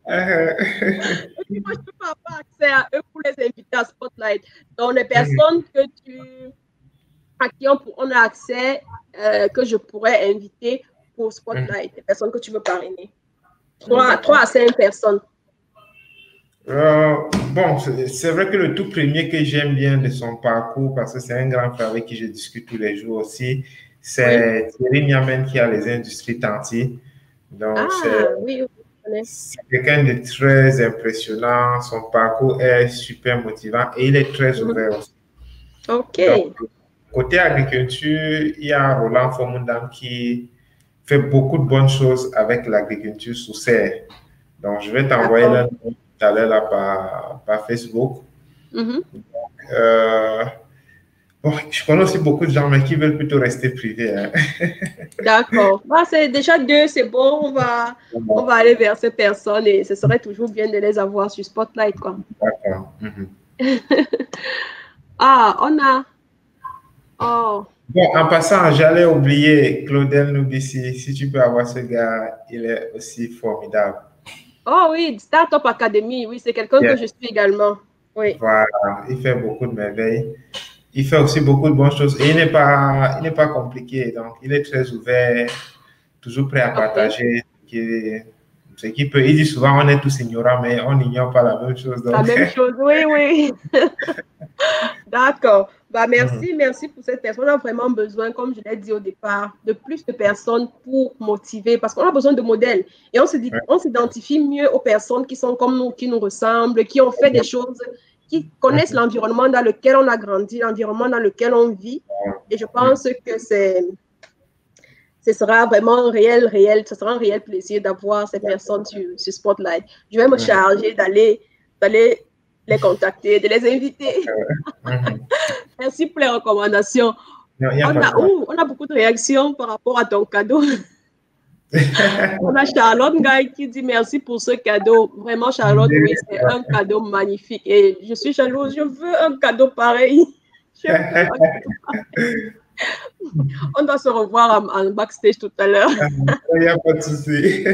Et puis moi, je ne peux pas avoir accès à eux pour les inviter à Spotlight. Donc, les personnes à qui on a accès, que je pourrais inviter pour Spotlight, les personnes que tu veux parrainer. 3 à 5 personnes. Bon, c'est vrai que le tout premier que j'aime bien de son parcours, parce que c'est un grand frère avec qui je discute tous les jours aussi, c'est Thierry Niamen qui a les industries Tanti. Donc, c'est quelqu'un de très impressionnant. Son parcours est super motivant et il est très ouvert aussi. OK. Donc, côté agriculture, il y a Roland Formundam qui fait beaucoup de bonnes choses avec l'agriculture sous serre. Donc, je vais t'envoyer là tout à l'heure là par Facebook. Bon, je connais aussi beaucoup de gens, mais qui veulent plutôt rester privés. Hein. D'accord. C'est déjà 2, c'est bon. On va aller vers ces personnes et ce serait toujours bien de les avoir sur Spotlight, quoi. D'accord. On a... Oh. Bon, en passant, j'allais oublier Claudel Noubissi. Si tu peux avoir ce gars, il est aussi formidable. Oh oui, Startup Academy, oui, c'est quelqu'un que je suis également. Oui. Voilà, il fait beaucoup de merveilles. Il fait aussi beaucoup de bonnes choses et il n'est pas compliqué. Donc, il est très ouvert, toujours prêt à partager ce qu'il peut. Il dit souvent, on est tous ignorants, mais on n'ignore pas la même chose. Donc. La même chose, oui. D'accord. Merci pour cette personne. On a vraiment besoin, comme je l'ai dit au départ, de plus de personnes pour motiver, parce qu'on a besoin de modèles. Et on s'identifie mieux aux personnes qui sont comme nous, qui nous ressemblent, qui ont fait des choses, qui connaissent l'environnement dans lequel on a grandi, l'environnement dans lequel on vit. Et je pense que ce sera vraiment ce sera un réel plaisir d'avoir ces personnes sur Spotlight. Je vais me charger d'aller les contacter, de les inviter. Merci pour les recommandations. On a beaucoup de réactions par rapport à ton cadeau. On a Charlotte Guy qui dit merci pour ce cadeau. Vraiment, Charlotte, oui, c'est un cadeau magnifique. Et je suis jalouse, je veux un cadeau pareil. On doit se revoir en backstage tout à l'heure. Il n'y a pas de souci.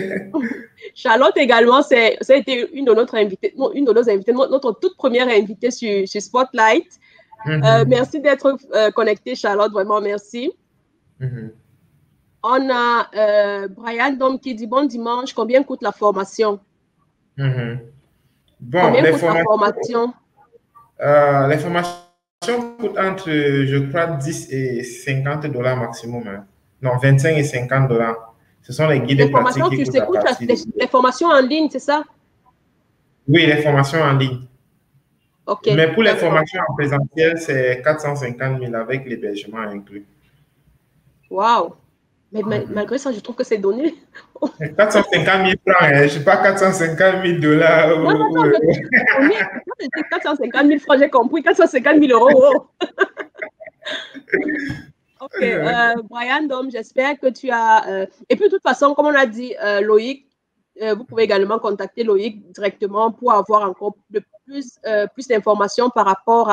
Charlotte également, ça a été une de nos invitées, notre toute première invitée sur Spotlight. Merci d'être connectée, Charlotte, vraiment merci. On a Brian Dom qui dit bon dimanche, combien coûte la formation? Combien coûte la formation? Les formations coûtent entre, je crois, 10 et 50 $ maximum. Hein. Non, 25 et 50 $. Ce sont les guides pratiques qui coûtent la partie. Les formations en ligne, c'est ça? Oui, les formations en ligne. Okay, mais pour les formations en présentiel, c'est 450 000 avec l'hébergement inclus. Wow! Mais malgré ça, je trouve que c'est donné. 450 000 francs, je ne sais pas 450 000 $. Non, 450 000 francs, j'ai compris. 450 000 €. Ok, Brian, donc j'espère que tu as... Et puis, de toute façon, comme on a dit, Loïc, vous pouvez également contacter Loïc directement pour avoir encore plus d'informations par rapport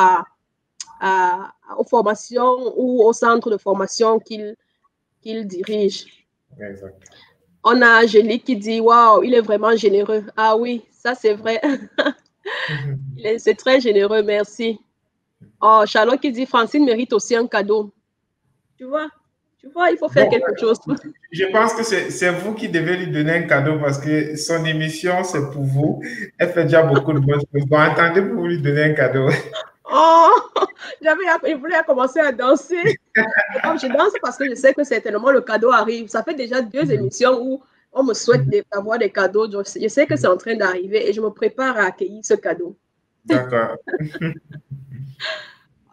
aux formations ou au centre de formation qu'il dirige. Exact. On a Angélique qui dit « Waouh, il est vraiment généreux. » Ah oui, ça c'est vrai. C'est très généreux, merci. Oh, Charlotte qui dit « Francine mérite aussi un cadeau. » Tu vois, il faut faire quelque chose. Je pense que c'est vous qui devez lui donner un cadeau parce que son émission, c'est pour vous. Elle fait déjà beaucoup de bonnes choses. Bon, attendez pour lui donner un cadeau. Oh, je voulais commencer à danser. Et comme je danse parce que je sais que certainement le cadeau arrive. Ça fait déjà 2 émissions où on me souhaite d'avoir des cadeaux. Donc je sais que c'est en train d'arriver et je me prépare à accueillir ce cadeau. D'accord.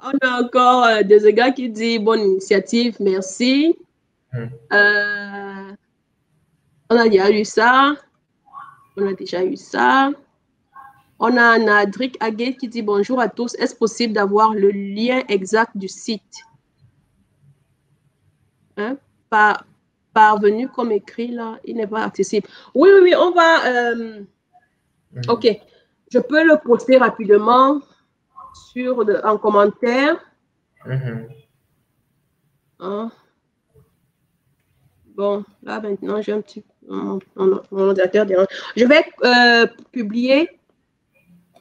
On a encore des gars qui disent bonne initiative, merci. On a déjà eu ça. On a Nadric Aguet qui dit bonjour à tous. Est-ce possible d'avoir le lien exact du site? Hein? Parvenu comme écrit, là, il n'est pas accessible. Oui, oui, oui, on va... OK. Je peux le poster rapidement en commentaire. Hein? Bon, là, maintenant, j'ai un petit... Mon ordinateur dérange. Je vais publier...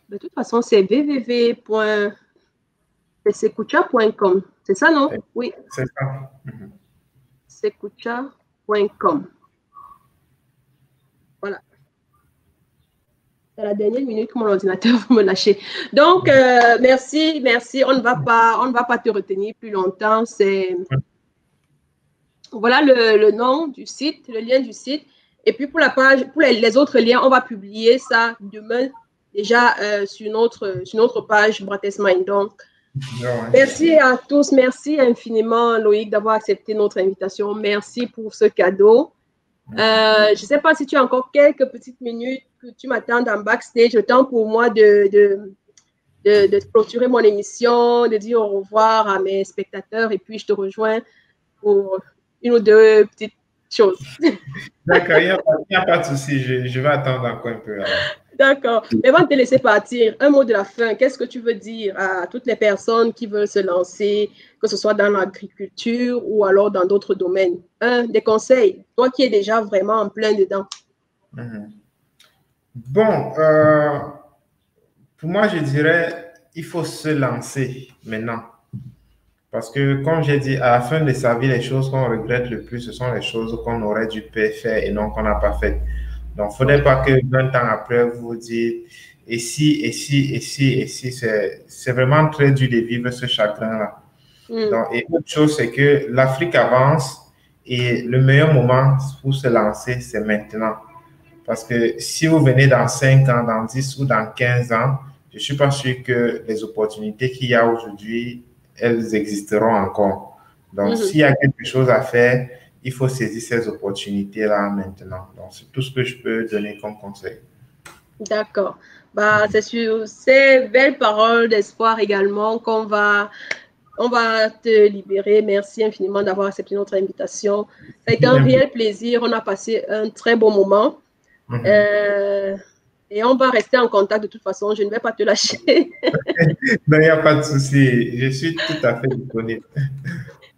De toute façon, c'est www.secucha.com. C'est ça, non? Oui. C'est ça. Secucha.com. Voilà. C'est la dernière minute que mon ordinateur va me lâcher. Donc, merci, merci. On ne va pas te retenir plus longtemps. Voilà le nom du site, le lien du site. Et puis, pour la page, pour les autres liens, on va publier ça demain déjà sur notre page Brates Mind. Donc, merci à tous. Merci infiniment, Loïc, d'avoir accepté notre invitation. Merci pour ce cadeau. Je ne sais pas si tu as encore quelques petites minutes que tu m'attends en backstage. Le temps pour moi de clôturer mon émission, de dire au revoir à mes spectateurs et puis je te rejoins pour une ou deux petites choses. D'accord, il n'y a pas de souci. Je vais attendre encore un peu. D'accord. Mais avant de te laisser partir, un mot de la fin. Qu'est-ce que tu veux dire à toutes les personnes qui veulent se lancer, que ce soit dans l'agriculture ou alors dans d'autres domaines? Des conseils, toi qui es déjà vraiment en plein dedans. Bon, pour moi, je dirais, il faut se lancer maintenant. Parce que, comme j'ai dit, à la fin de sa vie, les choses qu'on regrette le plus, ce sont les choses qu'on aurait dû faire et non qu'on n'a pas faites. Donc, il ne faudrait pas que 20 ans après, vous vous dites, et si, c'est vraiment très dur de vivre ce chagrin-là. Donc, et autre chose, c'est que l'Afrique avance et le meilleur moment pour se lancer, c'est maintenant. Parce que si vous venez dans 5 ans, dans 10 ou dans 15 ans, je ne suis pas sûr que les opportunités qu'il y a aujourd'hui, elles existeront encore. Donc, s'il y a quelque chose à faire, il faut saisir ces opportunités-là maintenant. Donc, c'est tout ce que je peux donner comme conseil. D'accord. Bah, c'est sur ces belles paroles d'espoir également qu'on va te libérer. Merci infiniment d'avoir accepté notre invitation. Ça a été un réel plaisir. On a passé un très bon moment. Et on va rester en contact de toute façon. Je ne vais pas te lâcher. Non, il n'y a pas de souci. Je suis tout à fait disponible.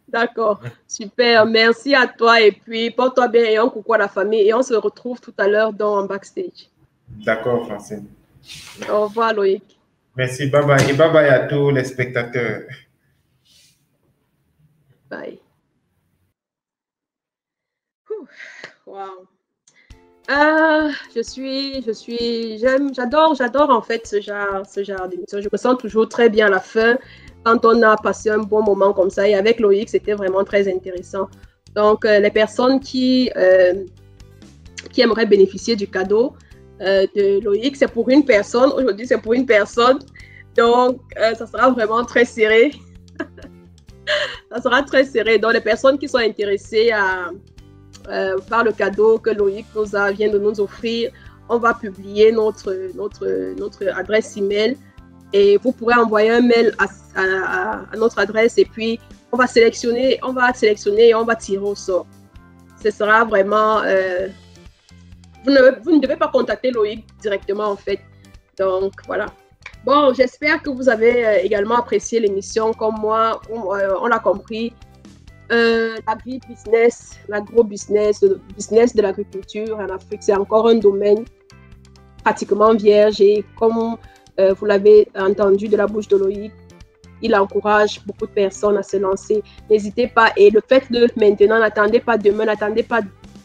D'accord, super. Merci à toi et puis porte-toi bien et un coucou à la famille. Et on se retrouve tout à l'heure dans backstage. D'accord, Francine. Au revoir, Loïc. Merci, bye bye. Et bye bye à tous les spectateurs. Bye. Wow. J'adore en fait ce genre d'émission. Je me sens toujours très bien à la fin quand on a passé un bon moment comme ça. Et avec Loïc, c'était vraiment très intéressant. Donc, les personnes qui aimeraient bénéficier du cadeau de Loïc, c'est pour une personne. Aujourd'hui, c'est pour une personne. Donc, ça sera vraiment très serré. Ça sera très serré. Donc, les personnes qui sont intéressées par le cadeau que Loïc vient de nous offrir, on va publier notre adresse email et vous pourrez envoyer un mail à notre adresse et puis on va sélectionner et on va tirer au sort. Ce sera vraiment... vous ne devez pas contacter Loïc directement en fait. Donc voilà. Bon, j'espère que vous avez également apprécié l'émission comme moi. On l'a compris. L'agri-business, l'agro-business, le business de l'agriculture en Afrique, c'est encore un domaine pratiquement vierge et comme vous l'avez entendu de la bouche de Loïc, il encourage beaucoup de personnes à se lancer. N'hésitez pas et le fait de maintenant, n'attendez pas demain, n'attendez pas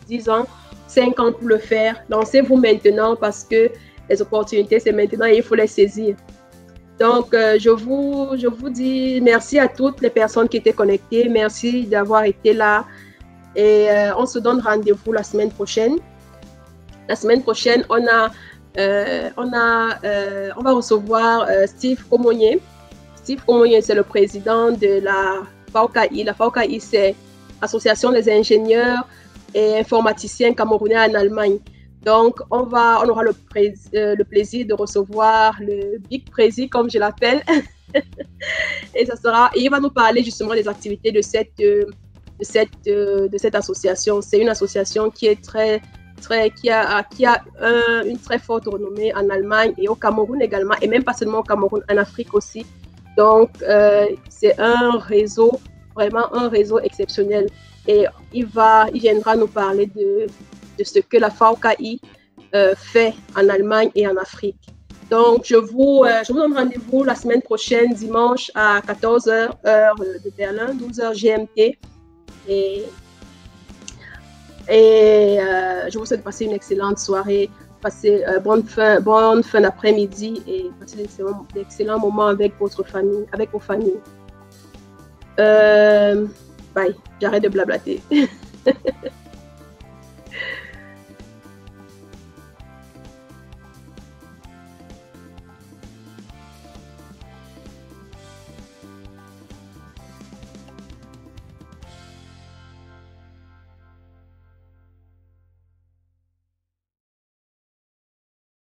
10 ans, 5 ans pour le faire. Lancez-vous maintenant parce que les opportunités, c'est maintenant et il faut les saisir. Donc, je vous dis merci à toutes les personnes qui étaient connectées. Merci d'avoir été là. Et on se donne rendez-vous la semaine prochaine. La semaine prochaine, on va recevoir Steve Komonye. Steve Komonye, c'est le président de la FAOKI. La FAOKI, c'est l'Association des ingénieurs et informaticiens camerounais en Allemagne. Donc, on aura le plaisir de recevoir le Big Prési, comme je l'appelle. Et il va nous parler justement des activités de de cette association. C'est une association qui est qui a une très forte renommée en Allemagne et au Cameroun également, et même pas seulement au Cameroun, en Afrique aussi. Donc, c'est un réseau, vraiment un réseau exceptionnel. Et il viendra nous parler de ce que la VKI fait en Allemagne et en Afrique. Donc, je vous donne rendez-vous la semaine prochaine, dimanche à 14h, heure de Berlin, 12h GMT. Et je vous souhaite de passer une excellente soirée, passer bonne fin d'après-midi et passer d'excellents moments avec vos familles. Bye, j'arrête de blablater.